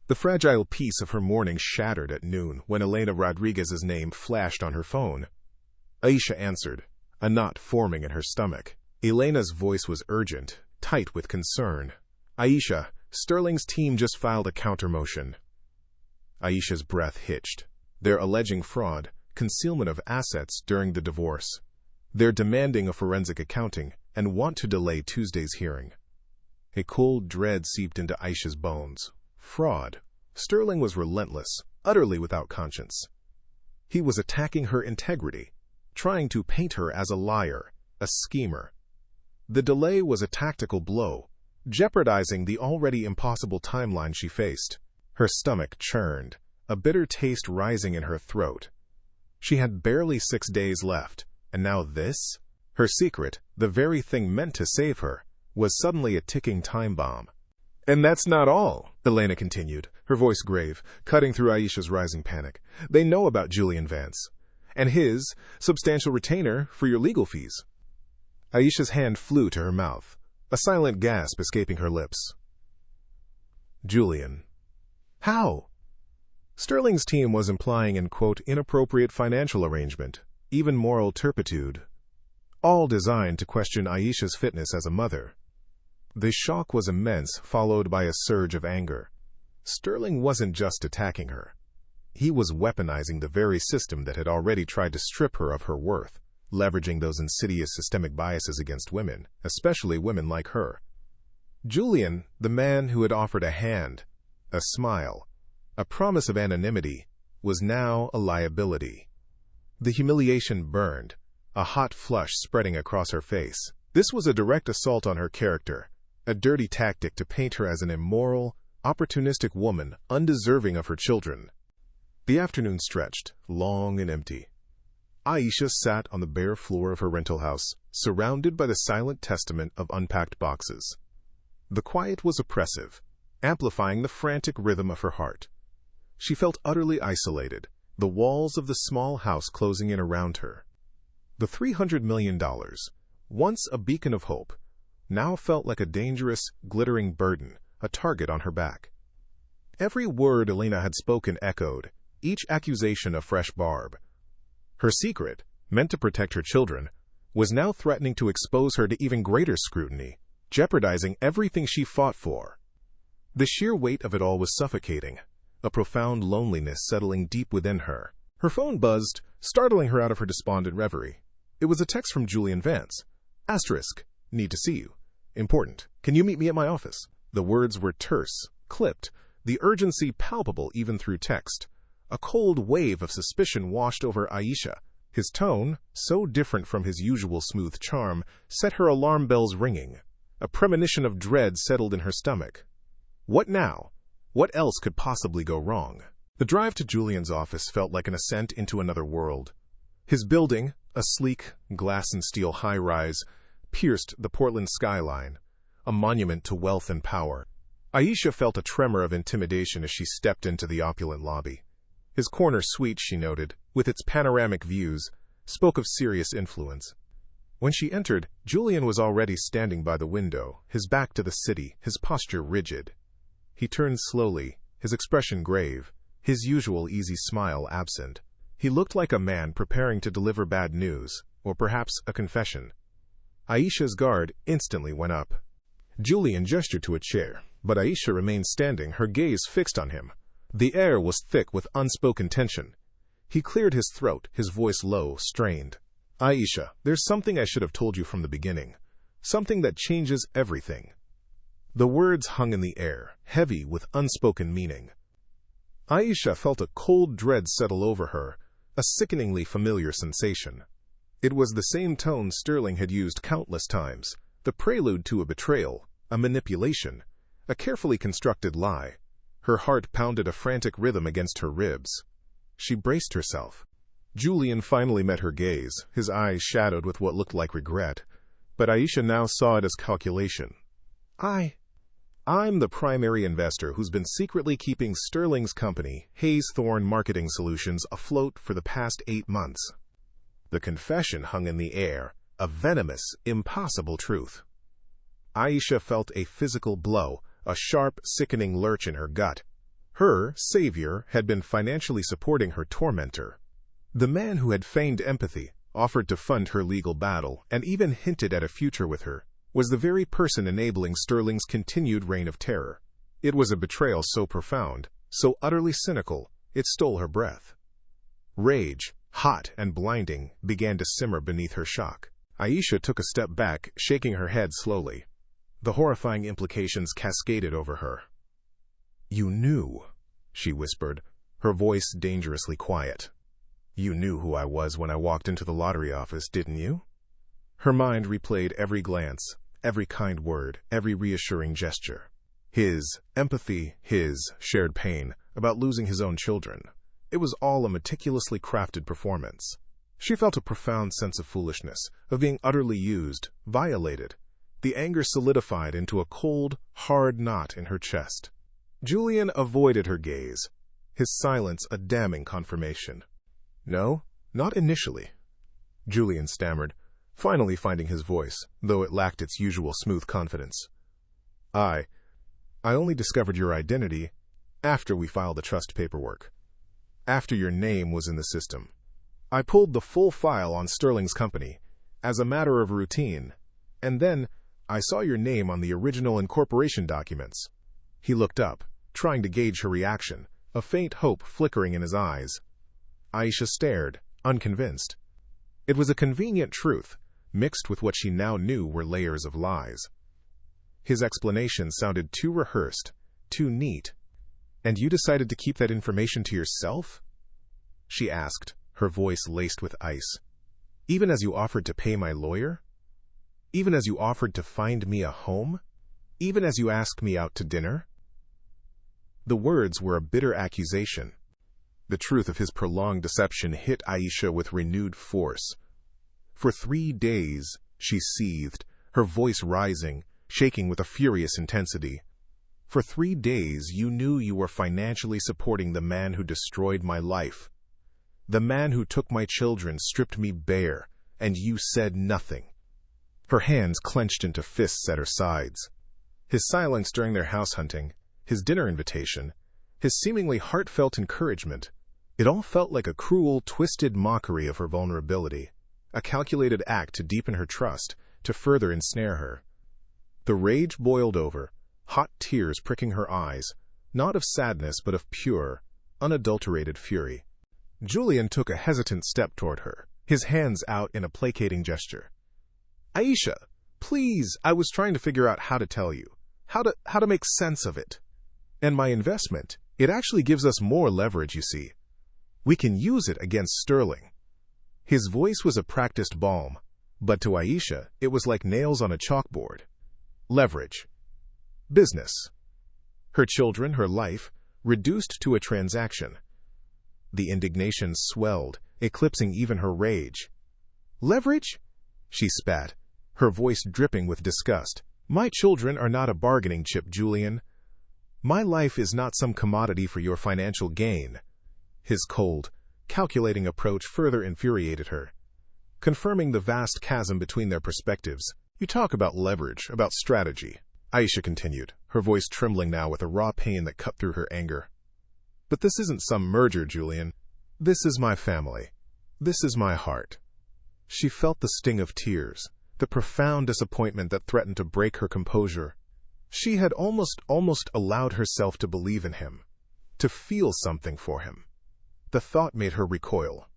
The fragile peace of her morning shattered at noon when Elena Rodriguez's name flashed on her phone. Aisha answered, a knot forming in her stomach. Elena's voice was urgent, tight with concern. "Aisha, Sterling's team just filed a countermotion." Aisha's breath hitched. "They're alleging fraud, concealment of assets during the divorce. They're demanding a forensic accounting and want to delay Tuesday's hearing." A cold dread seeped into Aisha's bones. Fraud. Sterling was relentless, utterly without conscience. He was attacking her integrity, trying to paint her as a liar, a schemer. The delay was a tactical blow, jeopardizing the already impossible timeline she faced. Her stomach churned, a bitter taste rising in her throat. She had barely 6 days left, and now this? Her secret, the very thing meant to save her, was suddenly a ticking time bomb. "And that's not all," Elena continued, her voice grave, cutting through Aisha's rising panic. "They know about Julian Vance, and his substantial retainer for your legal fees." Aisha's hand flew to her mouth, a silent gasp escaping her lips. Julian. How? Sterling's team was implying an, quote, inappropriate financial arrangement, even moral turpitude, all designed to question Aisha's fitness as a mother. The shock was immense, followed by a surge of anger. Sterling wasn't just attacking her. He was weaponizing the very system that had already tried to strip her of her worth, leveraging those insidious systemic biases against women, especially women like her. Julian, the man who had offered a hand, a smile, a promise of anonymity, was now a liability. The humiliation burned, a hot flush spreading across her face. This was a direct assault on her character, a dirty tactic to paint her as an immoral, opportunistic woman undeserving of her children. The afternoon stretched, long and empty. Aisha sat on the bare floor of her rental house, surrounded by the silent testament of unpacked boxes. The quiet was oppressive, amplifying the frantic rhythm of her heart. She felt utterly isolated, the walls of the small house closing in around her. The $300 million, once a beacon of hope, now felt like a dangerous, glittering burden, a target on her back. Every word Elena had spoken echoed, each accusation a fresh barb. Her secret, meant to protect her children, was now threatening to expose her to even greater scrutiny, jeopardizing everything she fought for. The sheer weight of it all was suffocating, a profound loneliness settling deep within her. Her phone buzzed, startling her out of her despondent reverie. It was a text from Julian Vance. Asterisk. Need to see you. Important. Can you meet me at my office? The words were terse, clipped, the urgency palpable even through text. A cold wave of suspicion washed over Aisha. His tone, so different from his usual smooth charm, set her alarm bells ringing. A premonition of dread settled in her stomach. What now? What else could possibly go wrong? The drive to Julian's office felt like an ascent into another world. His building, a sleek, glass and steel high-rise, pierced the Portland skyline, a monument to wealth and power. Aisha felt a tremor of intimidation as she stepped into the opulent lobby. His corner suite, she noted, with its panoramic views, spoke of serious influence. When she entered, Julian was already standing by the window, his back to the city, his posture rigid. He turned slowly, his expression grave, his usual easy smile absent. He looked like a man preparing to deliver bad news, or perhaps a confession. Aisha's guard instantly went up. Julian gestured to a chair, but Aisha remained standing, her gaze fixed on him. The air was thick with unspoken tension. He cleared his throat, his voice low, strained. "Aisha, there's something I should have told you from the beginning. Something that changes everything." The words hung in the air, heavy with unspoken meaning. Aisha felt a cold dread settle over her, a sickeningly familiar sensation. It was the same tone Sterling had used countless times, the prelude to a betrayal, a manipulation, a carefully constructed lie. Her heart pounded a frantic rhythm against her ribs. She braced herself. Julian finally met her gaze, his eyes shadowed with what looked like regret, but Aisha now saw it as calculation. I'm the primary investor who's been secretly keeping Sterling's company, Hayes Thorne Marketing Solutions, afloat for the past 8 months. The confession hung in the air, a venomous, impossible truth. Aisha felt a physical blow, a sharp, sickening lurch in her gut. Her savior had been financially supporting her tormentor. The man who had feigned empathy, offered to fund her legal battle, and even hinted at a future with her, was the very person enabling Sterling's continued reign of terror. It was a betrayal so profound, so utterly cynical, it stole her breath. Rage, hot and blinding, began to simmer beneath her shock. Aisha took a step back, shaking her head slowly. The horrifying implications cascaded over her. "You knew," she whispered, her voice dangerously quiet. "You knew who I was when I walked into the lottery office, didn't you?" Her mind replayed every glance, every kind word, every reassuring gesture. His empathy, his shared pain about losing his own children. It was all a meticulously crafted performance. She felt a profound sense of foolishness, of being utterly used, violated. The anger solidified into a cold, hard knot in her chest. Julian avoided her gaze, his silence a damning confirmation. "No, not initially," Julian stammered, finally finding his voice, though it lacked its usual smooth confidence. I only discovered your identity after we filed the trust paperwork. After your name was in the system. I pulled the full file on Sterling's company, as a matter of routine, and then I saw your name on the original incorporation documents." He looked up, trying to gauge her reaction, a faint hope flickering in his eyes. Aisha stared, unconvinced. It was a convenient truth, mixed with what she now knew were layers of lies. His explanation sounded too rehearsed, too neat. "And you decided to keep that information to yourself?" she asked, her voice laced with ice. "Even as you offered to pay my lawyer? Even as you offered to find me a home? Even as you asked me out to dinner?" The words were a bitter accusation. The truth of his prolonged deception hit Aisha with renewed force. For 3 days, she seethed, her voice rising, shaking with a furious intensity. "For 3 days, you knew you were financially supporting the man who destroyed my life. The man who took my children, stripped me bare, and you said nothing." Her hands clenched into fists at her sides. His silence during their house hunting, his dinner invitation, his seemingly heartfelt encouragement, it all felt like a cruel, twisted mockery of her vulnerability, a calculated act to deepen her trust, to further ensnare her. The rage boiled over, hot tears pricking her eyes, not of sadness but of pure, unadulterated fury. Julian took a hesitant step toward her, his hands out in a placating gesture. "Aisha, please, I was trying to figure out how to tell you, how to make sense of it. And my investment, it actually gives us more leverage, you see. We can use it against Sterling." His voice was a practiced balm, but to Aisha, it was like nails on a chalkboard. Leverage. Business. Her children, her life, reduced to a transaction. The indignation swelled, eclipsing even her rage. "Leverage?" she spat, her voice dripping with disgust. "My children are not a bargaining chip, Julian. My life is not some commodity for your financial gain." His cold, calculating approach further infuriated her, confirming the vast chasm between their perspectives. "You talk about leverage, about strategy," Aisha continued, her voice trembling now with a raw pain that cut through her anger. "But this isn't some merger, Julian. This is my family. This is my heart." She felt the sting of tears, the profound disappointment that threatened to break her composure. She had almost allowed herself to believe in him, to feel something for him. The thought made her recoil.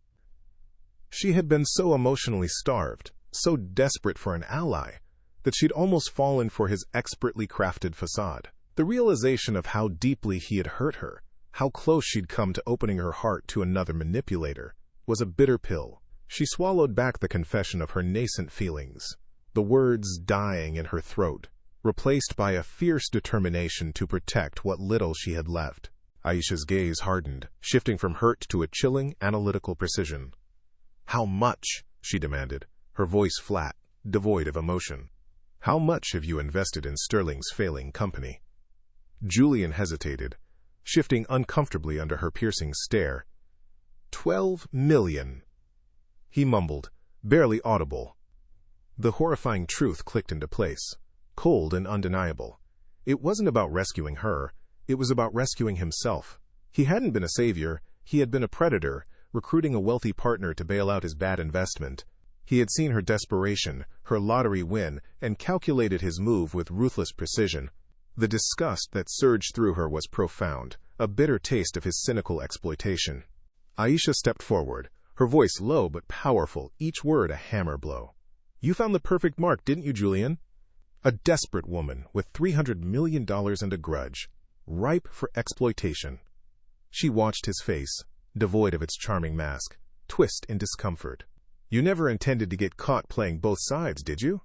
She had been so emotionally starved, so desperate for an ally, that she'd almost fallen for his expertly crafted facade. The realization of how deeply he had hurt her, how close she'd come to opening her heart to another manipulator, was a bitter pill. She swallowed back the confession of her nascent feelings, the words dying in her throat, replaced by a fierce determination to protect what little she had left. Aisha's gaze hardened, shifting from hurt to a chilling, analytical precision. "How much?" she demanded, her voice flat, devoid of emotion. "How much have you invested in Sterling's failing company?" Julian hesitated, shifting uncomfortably under her piercing stare. 12 million, he mumbled, barely audible. The horrifying truth clicked into place, cold and undeniable. It wasn't about rescuing her, it was about rescuing himself. He hadn't been a savior, he had been a predator, recruiting a wealthy partner to bail out his bad investment, He had seen her desperation, her lottery win, and calculated his move with ruthless precision. The disgust that surged through her was profound, a bitter taste of his cynical exploitation. Aisha stepped forward, her voice low but powerful, each word a hammer blow. "You found the perfect mark, didn't you, Julian? A desperate woman with $300 million and a grudge, ripe for exploitation." She watched his face, devoid of its charming mask, twist in discomfort. "You never intended to get caught playing both sides, did you?"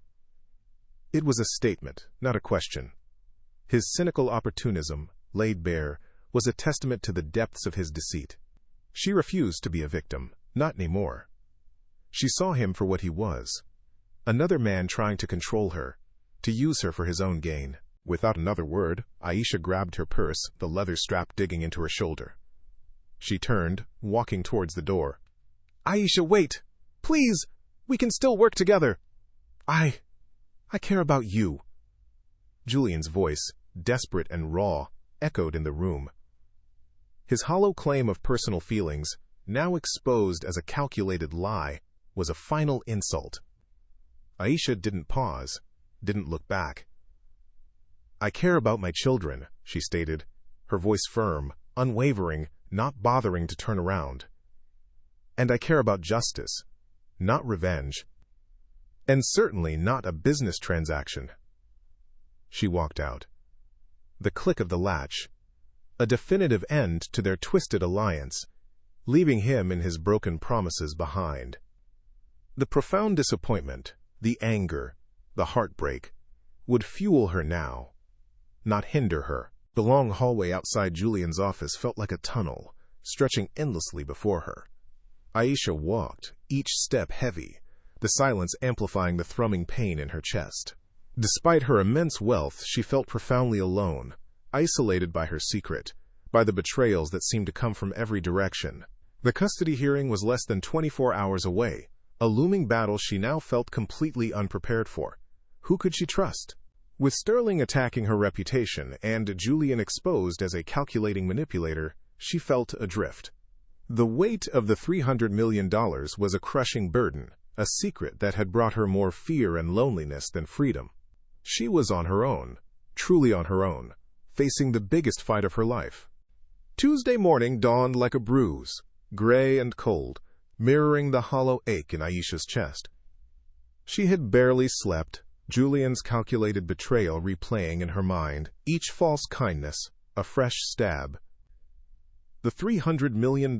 It was a statement, not a question. His cynical opportunism, laid bare, was a testament to the depths of his deceit. She refused to be a victim, not anymore. She saw him for what he was, another man trying to control her, to use her for his own gain. Without another word, Aisha grabbed her purse, the leather strap digging into her shoulder. She turned, walking towards the door. "Aisha, wait! Please! We can still work together! I care about you." Julian's voice, desperate and raw, echoed in the room. His hollow claim of personal feelings, now exposed as a calculated lie, was a final insult. Aisha didn't pause, didn't look back. "I care about my children," she stated, her voice firm, unwavering, not bothering to turn around. "And I care about justice, not revenge, and certainly not a business transaction." She walked out. The click of the latch, a definitive end to their twisted alliance, leaving him and his broken promises behind. The profound disappointment, the anger, the heartbreak, would fuel her now, not hinder her. The long hallway outside Julian's office felt like a tunnel, stretching endlessly before her. Aisha walked, each step heavy, the silence amplifying the thrumming pain in her chest. Despite her immense wealth, she felt profoundly alone, isolated by her secret, by the betrayals that seemed to come from every direction. The custody hearing was less than 24 hours away, a looming battle she now felt completely unprepared for. Who could she trust? With Sterling attacking her reputation and Julian exposed as a calculating manipulator, she felt adrift. The weight of the $300 million was a crushing burden, a secret that had brought her more fear and loneliness than freedom. She was on her own, truly on her own, facing the biggest fight of her life. Tuesday morning dawned like a bruise, gray and cold, mirroring the hollow ache in Aisha's chest. She had barely slept, Julian's calculated betrayal replaying in her mind, each false kindness, a fresh stab. The $300 million,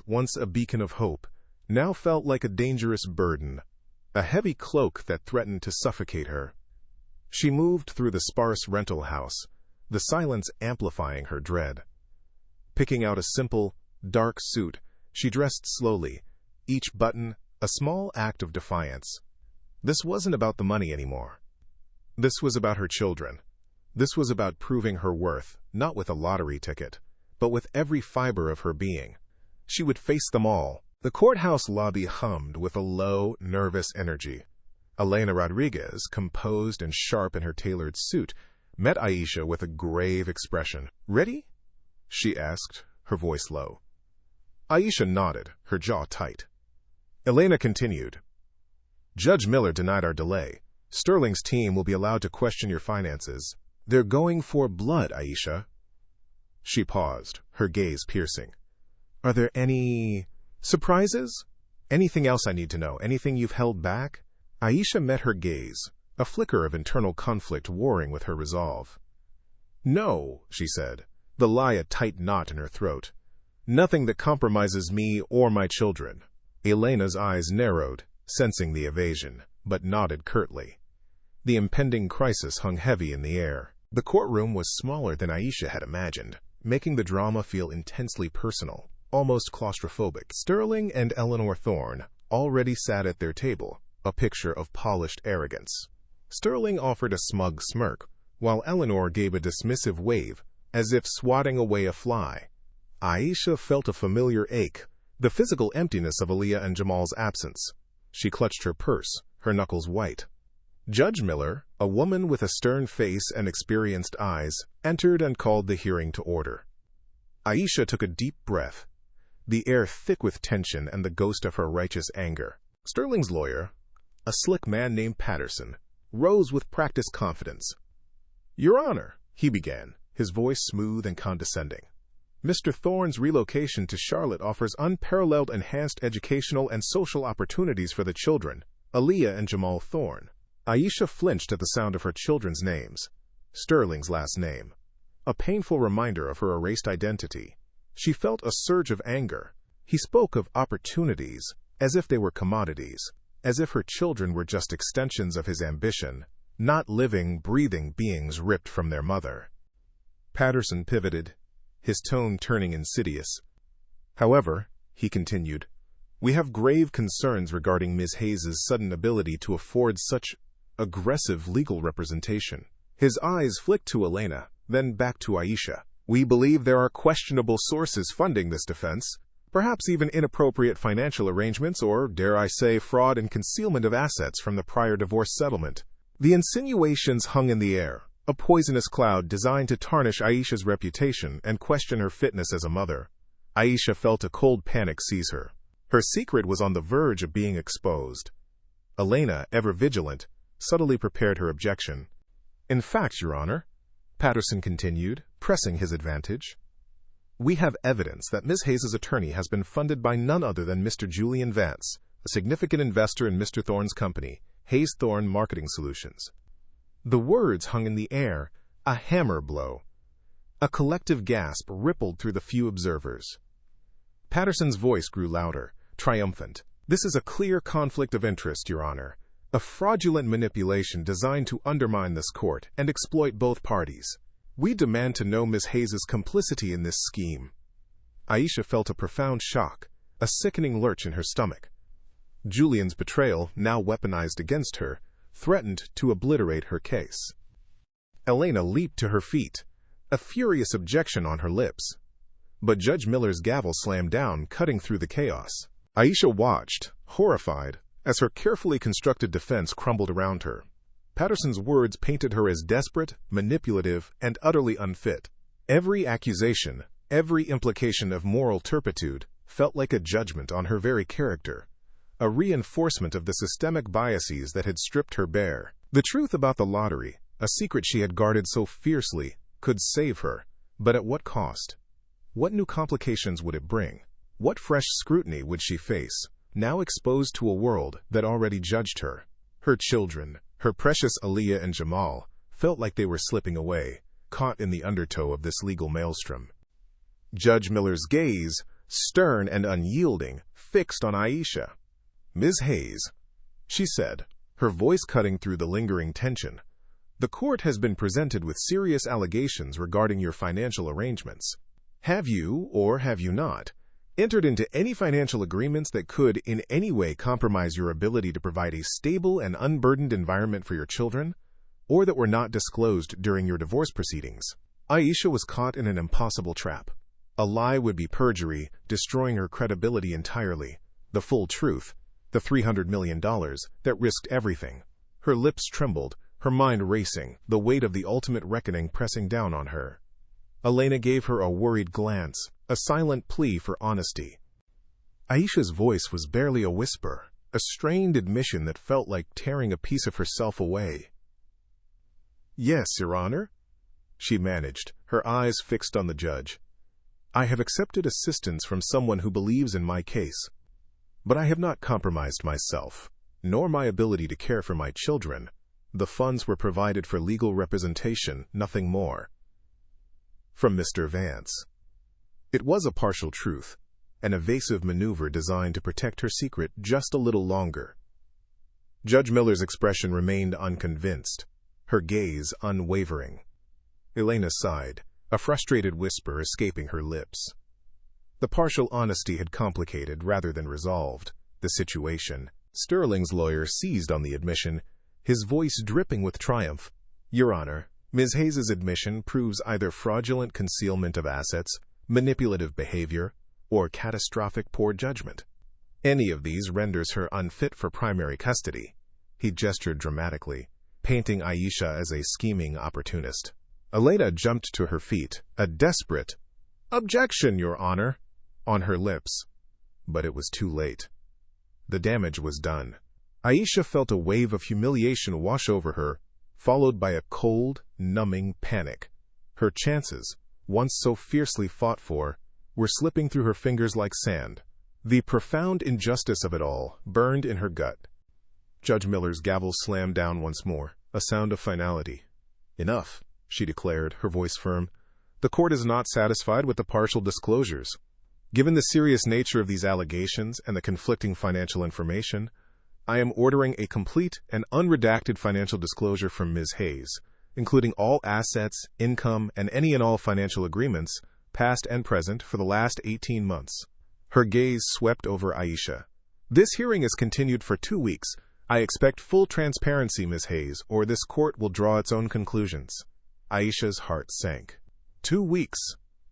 once a beacon of hope, now felt like a dangerous burden, a heavy cloak that threatened to suffocate her. She moved through the sparse rental house, the silence amplifying her dread. Picking out a simple, dark suit, she dressed slowly, each button a small act of defiance. This wasn't about the money anymore. This was about her children. This was about proving her worth, not with a lottery ticket, but with every fiber of her being. She would face them all. The courthouse lobby hummed with a low, nervous energy. Eleanor Rodriguez, composed and sharp in her tailored suit, met Aisha with a grave expression. "Ready?" she asked, her voice low. Aisha nodded, her jaw tight. Elena continued. "Judge Miller denied our delay. Sterling's team will be allowed to question your finances. They're going for blood, Aisha." She paused, her gaze piercing. "Are there any surprises? Anything else I need to know? Anything you've held back?" Aisha met her gaze, a flicker of internal conflict warring with her resolve. "No," she said, the lie a tight knot in her throat. "Nothing that compromises me or my children." Elena's eyes narrowed, sensing the evasion, but nodded curtly. The impending crisis hung heavy in the air. The courtroom was smaller than Aisha had imagined, making the drama feel intensely personal, almost claustrophobic. Sterling and Eleanor Thorne already sat at their table, a picture of polished arrogance. Sterling offered a smug smirk, while Eleanor gave a dismissive wave, as if swatting away a fly. Aisha felt a familiar ache, the physical emptiness of Aaliyah and Jamal's absence. She clutched her purse, her knuckles white. Judge Miller, a woman with a stern face and experienced eyes, entered and called the hearing to order. Aisha took a deep breath, the air thick with tension and the ghost of her righteous anger. Sterling's lawyer, a slick man named Patterson, rose with practiced confidence. "Your Honor," he began, his voice smooth and condescending. "Mr. Thorne's relocation to Charlotte offers unparalleled enhanced educational and social opportunities for the children, Aaliyah and Jamal Thorne." Aisha flinched at the sound of her children's names, Sterling's last name, a painful reminder of her erased identity. She felt a surge of anger. He spoke of opportunities as if they were commodities, as if her children were just extensions of his ambition, not living, breathing beings ripped from their mother. Patterson pivoted, his tone turning insidious. "However," he continued, "we have grave concerns regarding Ms. Hayes's sudden ability to afford such aggressive legal representation." His eyes flicked to Elena, then back to Aisha. "We believe there are questionable sources funding this defense, perhaps even inappropriate financial arrangements or, dare I say, fraud and concealment of assets from the prior divorce settlement." The insinuations hung in the air, a poisonous cloud designed to tarnish Aisha's reputation and question her fitness as a mother. Aisha felt a cold panic seize her. Her secret was on the verge of being exposed. Elena, ever vigilant, subtly prepared her objection. "In fact, Your Honor," Patterson continued, pressing his advantage, "we have evidence that Ms. Hayes's attorney has been funded by none other than Mr. Julian Vance, a significant investor in Mr. Thorne's company, Hayes Thorne Marketing Solutions." The words hung in the air, a hammer blow. A collective gasp rippled through the few observers. Patterson's voice grew louder, triumphant. "This is a clear conflict of interest, Your Honor. A fraudulent manipulation designed to undermine this court and exploit both parties. We demand to know Ms. Hayes's complicity in this scheme." Aisha felt a profound shock, a sickening lurch in her stomach. Julian's betrayal, now weaponized against her, threatened to obliterate her case. Elena leaped to her feet, a furious objection on her lips. But Judge Miller's gavel slammed down, cutting through the chaos. Aisha watched, horrified, as her carefully constructed defense crumbled around her. Patterson's words painted her as desperate, manipulative, and utterly unfit. Every accusation, every implication of moral turpitude, felt like a judgment on her very character, a reinforcement of the systemic biases that had stripped her bare. The truth about the lottery, a secret she had guarded so fiercely, could save her, but at what cost? What new complications would it bring? What fresh scrutiny would she face, now exposed to a world that already judged her? Her children, her precious Aaliyah and Jamal, felt like they were slipping away, caught in the undertow of this legal maelstrom. Judge Miller's gaze, stern and unyielding, fixed on Aisha. "Ms. Hayes," she said, her voice cutting through the lingering tension, "the court has been presented with serious allegations regarding your financial arrangements. Have you, or have you not, entered into any financial agreements that could in any way compromise your ability to provide a stable and unburdened environment for your children, or that were not disclosed during your divorce proceedings?" Aisha was caught in an impossible trap. A lie would be perjury, destroying her credibility entirely. The full truth, the $300 million, that risked everything. Her lips trembled, her mind racing, the weight of the ultimate reckoning pressing down on her. Elena gave her a worried glance, a silent plea for honesty. Aisha's voice was barely a whisper, a strained admission that felt like tearing a piece of herself away. "Yes, Your Honor," she managed, her eyes fixed on the judge. "I have accepted assistance from someone who believes in my case. But I have not compromised myself, nor my ability to care for my children. The funds were provided for legal representation, nothing more." From Mr. Vance. It was a partial truth, an evasive maneuver designed to protect her secret just a little longer. Judge Miller's expression remained unconvinced, her gaze unwavering. Elena sighed, a frustrated whisper escaping her lips. The partial honesty had complicated rather than resolved the situation. Sterling's lawyer seized on the admission, his voice dripping with triumph. "Your Honor, Ms. Hayes's admission proves either fraudulent concealment of assets, manipulative behavior, or catastrophic poor judgment. Any of these renders her unfit for primary custody." He gestured dramatically, painting Aisha as a scheming opportunist. Elena jumped to her feet, a desperate "Objection, Your Honor," on her lips. But it was too late. The damage was done. Aisha felt a wave of humiliation wash over her, followed by a cold, numbing panic. Her chances, once so fiercely fought for, were slipping through her fingers like sand. The profound injustice of it all burned in her gut. Judge Miller's gavel slammed down once more, a sound of finality. "Enough," she declared, her voice firm. "The court is not satisfied with the partial disclosures. Given the serious nature of these allegations and the conflicting financial information, I am ordering a complete and unredacted financial disclosure from Ms. Hayes, including all assets, income, and any and all financial agreements, past and present, for the last 18 months. Her gaze swept over Aisha. "This hearing is continued for 2 weeks. I expect full transparency, Ms. Hayes, or this court will draw its own conclusions." Aisha's heart sank. 2 weeks.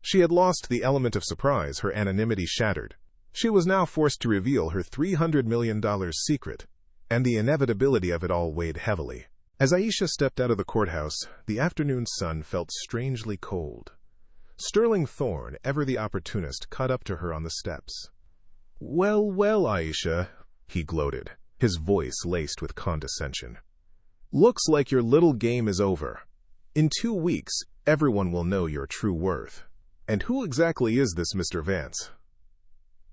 She had lost the element of surprise, her anonymity shattered. She was now forced to reveal her $300 million secret, and the inevitability of it all weighed heavily. As Aisha stepped out of the courthouse, the afternoon sun felt strangely cold. Sterling Thorne, ever the opportunist, caught up to her on the steps. "Well, well, Aisha," he gloated, his voice laced with condescension. "Looks like your little game is over. In 2 weeks, everyone will know your true worth. And who exactly is this Mr. Vance?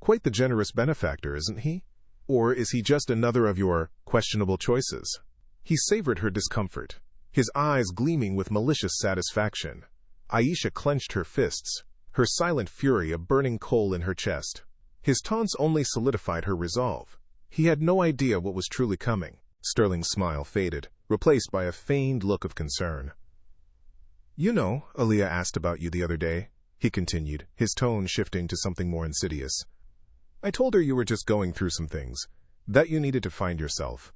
Quite the generous benefactor, isn't he? Or is he just another of your questionable choices?" He savored her discomfort, his eyes gleaming with malicious satisfaction. Aisha clenched her fists, her silent fury a burning coal in her chest. His taunts only solidified her resolve. He had no idea what was truly coming. Sterling's smile faded, replaced by a feigned look of concern. "You know, Aaliyah asked about you the other day," he continued, his tone shifting to something more insidious. "I told her you were just going through some things, that you needed to find yourself.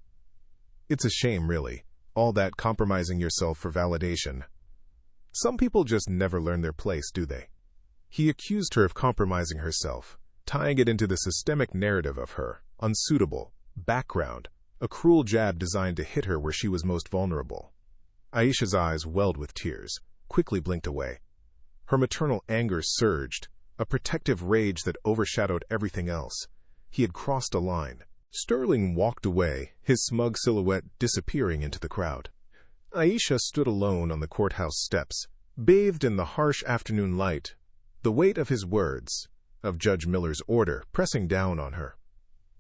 It's a shame, really, all that compromising yourself for validation. Some people just never learn their place, do they?" He accused her of compromising herself, tying it into the systemic narrative of her, unsuitable, background, a cruel jab designed to hit her where she was most vulnerable. Aisha's eyes welled with tears, quickly blinked away. Her maternal anger surged, a protective rage that overshadowed everything else. He had crossed a line. Sterling walked away, his smug silhouette disappearing into the crowd. Aisha stood alone on the courthouse steps, bathed in the harsh afternoon light, the weight of his words, of Judge Miller's order, pressing down on her.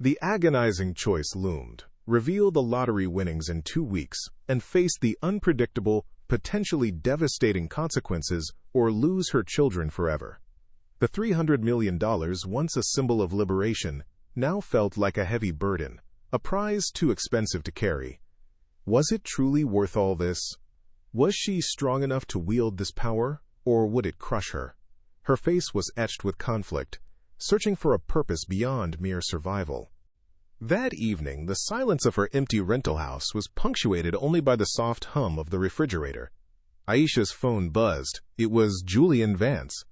The agonizing choice loomed: reveal the lottery winnings in 2 weeks and face the unpredictable, potentially devastating consequences, or lose her children forever. The $300 million, once a symbol of liberation, now felt like a heavy burden, a prize too expensive to carry. Was it truly worth all this? Was she strong enough to wield this power, or would it crush her? Her face was etched with conflict, searching for a purpose beyond mere survival. That evening, the silence of her empty rental house was punctuated only by the soft hum of the refrigerator. Aisha's phone buzzed. It was Julian Vance.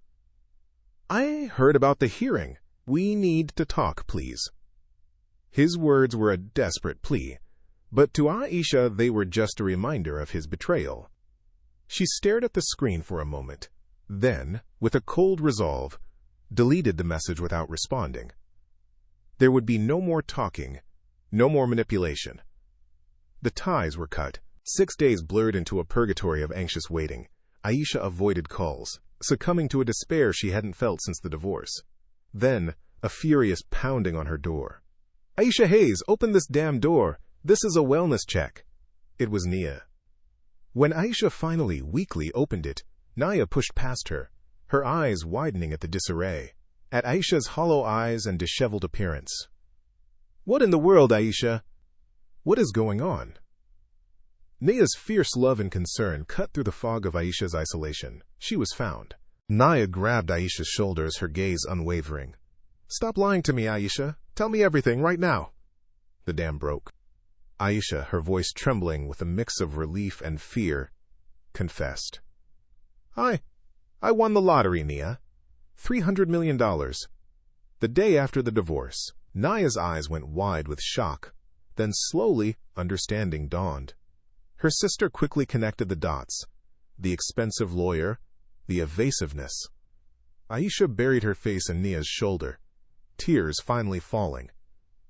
"I heard about the hearing. We need to talk, please." His words were a desperate plea, but to Aisha they were just a reminder of his betrayal. She stared at the screen for a moment, then, with a cold resolve, deleted the message without responding. There would be no more talking, no more manipulation. The ties were cut. 6 days blurred into a purgatory of anxious waiting. Aisha avoided calls, succumbing to a despair she hadn't felt since the divorce. Then, a furious pounding on her door. "Aisha Hayes, open this damn door. This is a wellness check." It was Nia. When Aisha finally, weakly opened it, Nia pushed past her, her eyes widening at the disarray, at Aisha's hollow eyes and disheveled appearance. "What in the world, Aisha? What is going on?" Nia's fierce love and concern cut through the fog of Aisha's isolation. She was found. Nia grabbed Aisha's shoulders, her gaze unwavering. "Stop lying to me, Aisha. Tell me everything right now." The dam broke. Aisha, her voice trembling with a mix of relief and fear, confessed. I won the lottery, Nia. $300 million. The day after the divorce, Nia's eyes went wide with shock. Then slowly, understanding dawned. Her sister quickly connected the dots. The expensive lawyer, the evasiveness. Aisha buried her face in Nia's shoulder, tears finally falling.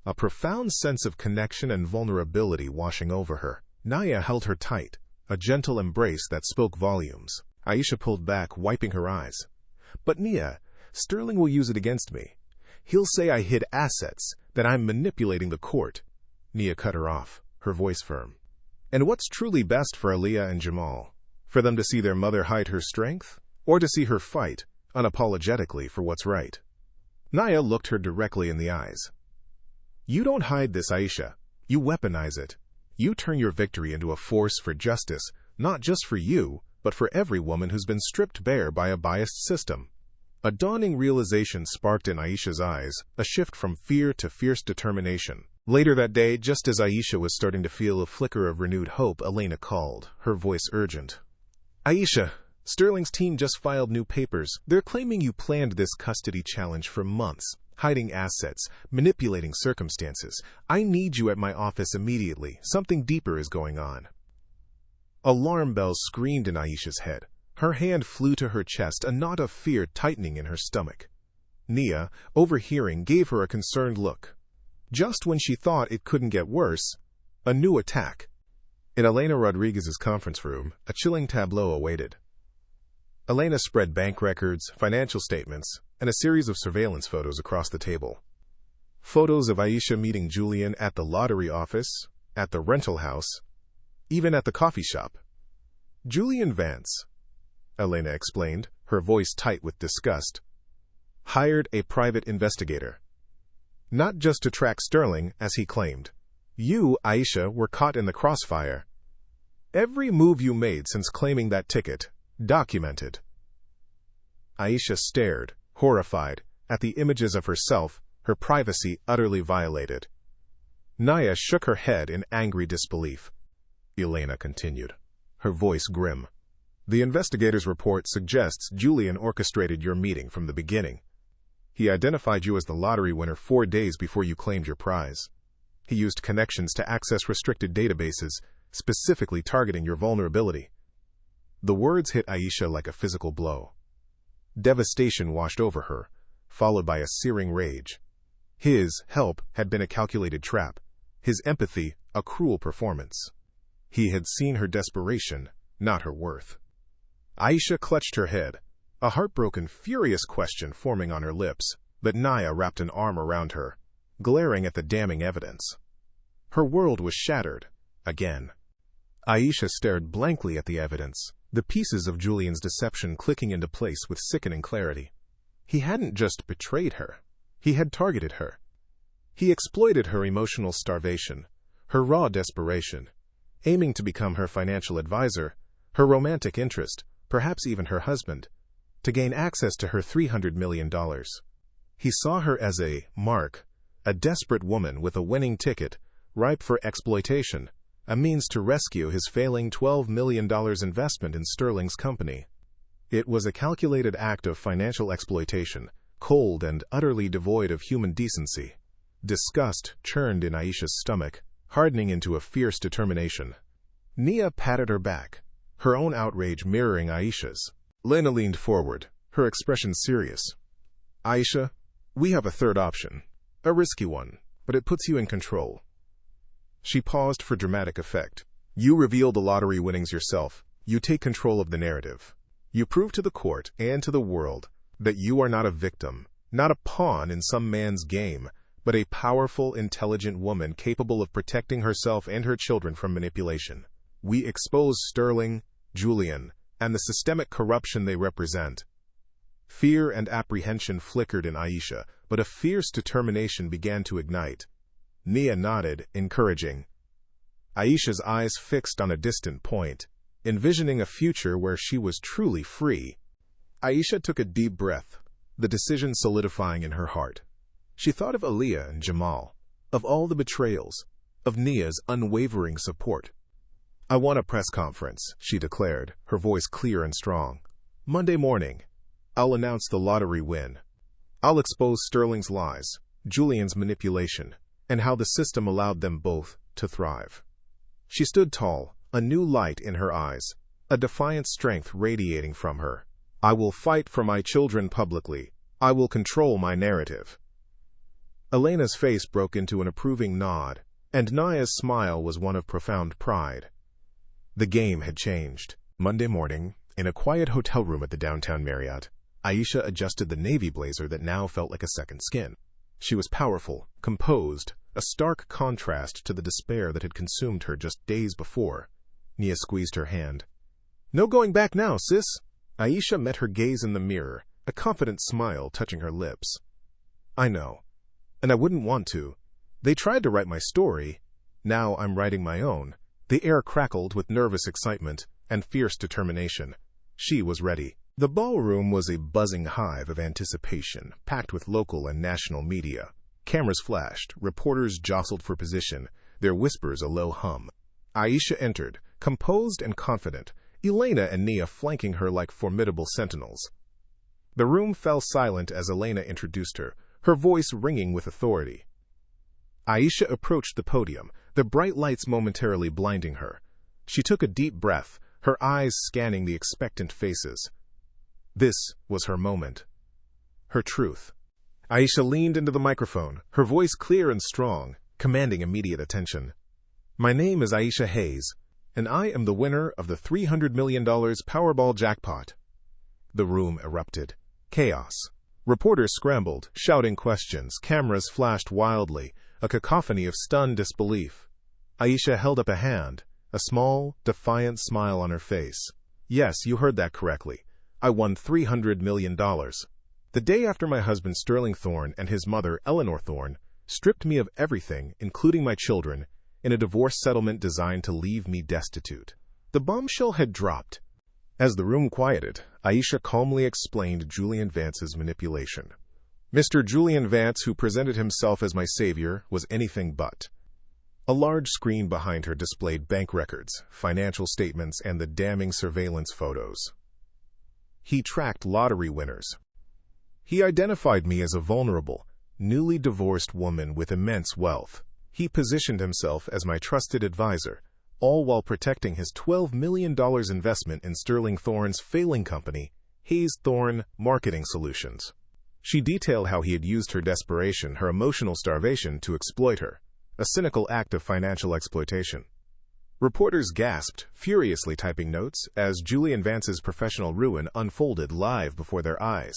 a profound sense of connection and vulnerability washing over her. Naya held her tight, a gentle embrace that spoke volumes. Aisha pulled back, wiping her eyes. "But Nia, Sterling will use it against me. He'll say I hid assets, that I'm manipulating the court." Nia cut her off, her voice firm. "And what's truly best for Aliyah and Jamal? For them to see their mother hide her strength? Or to see her fight, unapologetically, for what's right?" Naya looked her directly in the eyes. "You don't hide this, Aisha. You weaponize it. You turn your victory into a force for justice, not just for you, but for every woman who's been stripped bare by a biased system." A dawning realization sparked in Aisha's eyes, a shift from fear to fierce determination. Later that day, just as Aisha was starting to feel a flicker of renewed hope, Elena called, her voice urgent. "Aisha, Sterling's team just filed new papers. They're claiming you planned this custody challenge for months, hiding assets, manipulating circumstances. I need you at my office immediately. Something deeper is going on." Alarm bells screamed in Aisha's head. Her hand flew to her chest, a knot of fear tightening in her stomach. Nia, overhearing, gave her a concerned look. Just when she thought it couldn't get worse, a new attack. In Elena Rodriguez's conference room, a chilling tableau awaited. Elena spread bank records, financial statements, and a series of surveillance photos across the table. Photos of Aisha meeting Julian at the lottery office, at the rental house, even at the coffee shop. Julian Vance, Elena explained, her voice tight with disgust, hired a private investigator. Not just to track Sterling, as he claimed. You, Aisha, were caught in the crossfire. Every move you made since claiming that ticket, documented. Aisha stared, horrified, at the images of herself, her privacy utterly violated. Naya shook her head in angry disbelief. Elena continued, her voice grim. The investigator's report suggests Julian orchestrated your meeting from the beginning. He identified you as the lottery winner 4 days before you claimed your prize. He used connections to access restricted databases, specifically targeting your vulnerability. The words hit Aisha like a physical blow. Devastation washed over her, followed by a searing rage. His help had been a calculated trap, his empathy a cruel performance. He had seen her desperation, not her worth. Aisha clutched her head, a heartbroken, furious question forming on her lips, but Naya wrapped an arm around her, glaring at the damning evidence. Her world was shattered, again. Aisha stared blankly at the evidence, the pieces of Julian's deception clicking into place with sickening clarity. He hadn't just betrayed her, he had targeted her. He exploited her emotional starvation, her raw desperation, aiming to become her financial advisor, her romantic interest, perhaps even her husband, to gain access to her $300 million. He saw her as a mark, a desperate woman with a winning ticket, ripe for exploitation, a means to rescue his failing $12 million investment in Sterling's company. It was a calculated act of financial exploitation, cold and utterly devoid of human decency. Disgust churned in Aisha's stomach, hardening into a fierce determination. Nia patted her back, her own outrage mirroring Aisha's. Lena leaned forward, her expression serious. "Aisha, we have a third option. A risky one, but it puts you in control." She paused for dramatic effect. "You reveal the lottery winnings yourself. You take control of the narrative. You prove to the court and to the world that you are not a victim, not a pawn in some man's game, but a powerful, intelligent woman capable of protecting herself and her children from manipulation. We expose Sterling, Julian, and the systemic corruption they represent." Fear and apprehension flickered in Aisha, but a fierce determination began to ignite. Nia nodded, encouraging. Aisha's eyes fixed on a distant point, envisioning a future where she was truly free. Aisha took a deep breath, the decision solidifying in her heart. She thought of Aliyah and Jamal, of all the betrayals, of Nia's unwavering support. "I want a press conference," she declared, her voice clear and strong. "Monday morning. I'll announce the lottery win. I'll expose Sterling's lies, Julian's manipulation, and how the system allowed them both to thrive." She stood tall, a new light in her eyes, a defiant strength radiating from her. "I will fight for my children publicly. I will control my narrative." Elena's face broke into an approving nod, and Naya's smile was one of profound pride. The game had changed. Monday morning, in a quiet hotel room at the downtown Marriott, Aisha adjusted the navy blazer that now felt like a second skin. She was powerful, composed, a stark contrast to the despair that had consumed her just days before. Nia squeezed her hand. "No going back now, sis." Aisha met her gaze in the mirror, a confident smile touching her lips. "I know. And I wouldn't want to. They tried to write my story. Now I'm writing my own." The air crackled with nervous excitement and fierce determination. She was ready. The ballroom was a buzzing hive of anticipation, packed with local and national media. Cameras flashed, reporters jostled for position, their whispers a low hum. Aisha entered, composed and confident, Elena and Nia flanking her like formidable sentinels. The room fell silent as Elena introduced her voice ringing with authority. Aisha approached the podium, the bright lights momentarily blinding her. She took a deep breath, her eyes scanning the expectant faces. This was her moment. Her truth. Aisha leaned into the microphone, her voice clear and strong, commanding immediate attention. "My name is Aisha Hayes, and I am the winner of the $300 million Powerball jackpot." The room erupted. Chaos. Reporters scrambled, shouting questions, cameras flashed wildly, a cacophony of stunned disbelief. Aisha held up a hand, a small, defiant smile on her face. "Yes, you heard that correctly. I won $300 million. The day after my husband Sterling Thorne and his mother Eleanor Thorne stripped me of everything, including my children, in a divorce settlement designed to leave me destitute." The bombshell had dropped. As the room quieted, Aisha calmly explained Julian Vance's manipulation. Mr. Julian Vance, who presented himself as my savior, was anything but. A large screen behind her displayed bank records, financial statements, and the damning surveillance photos. He tracked lottery winners. He identified me as a vulnerable, newly divorced woman with immense wealth. He positioned himself as my trusted advisor, all while protecting his $12 million investment in Sterling Thorne's failing company, Hayes Thorne Marketing Solutions. She detailed how he had used her desperation, her emotional starvation, to exploit her, a cynical act of financial exploitation. Reporters gasped, furiously typing notes, as Julian Vance's professional ruin unfolded live before their eyes.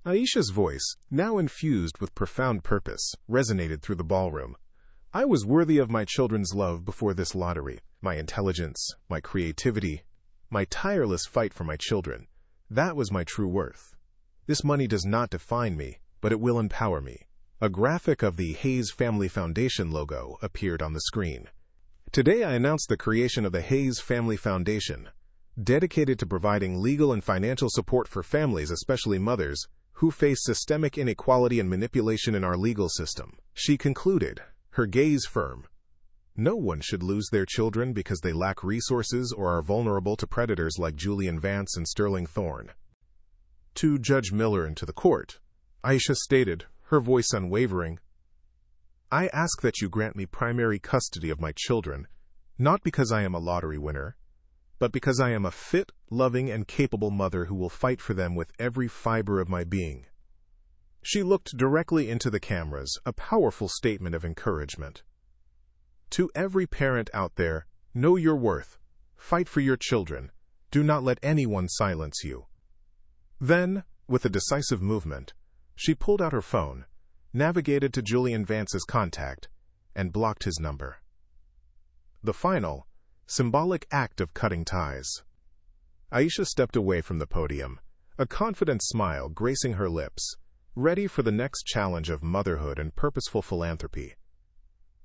Aisha's voice, now infused with profound purpose, resonated through the ballroom. "I was worthy of my children's love before this lottery, my intelligence, my creativity, my tireless fight for my children. That was my true worth. This money does not define me, but it will empower me." A graphic of the Hayes Family Foundation logo appeared on the screen. "Today I announced the creation of the Hayes Family Foundation, dedicated to providing legal and financial support for families, especially mothers, who face systemic inequality and manipulation in our legal system," she concluded, her gaze firm. No one should lose their children because they lack resources or are vulnerable to predators like Julian Vance and Sterling Thorne. To Judge Miller and to the court, Aisha stated, her voice unwavering, "I ask that you grant me primary custody of my children, not because I am a lottery winner, but because I am a fit, loving, and capable mother who will fight for them with every fiber of my being." She looked directly into the cameras, a powerful statement of encouragement. To every parent out there, know your worth. Fight for your children. Do not let anyone silence you. Then, with a decisive movement, she pulled out her phone, navigated to Julian Vance's contact, and blocked his number. The final, symbolic act of cutting ties. Aisha stepped away from the podium, a confident smile gracing her lips, ready for the next challenge of motherhood and purposeful philanthropy.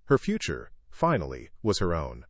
Her future, finally, was her own.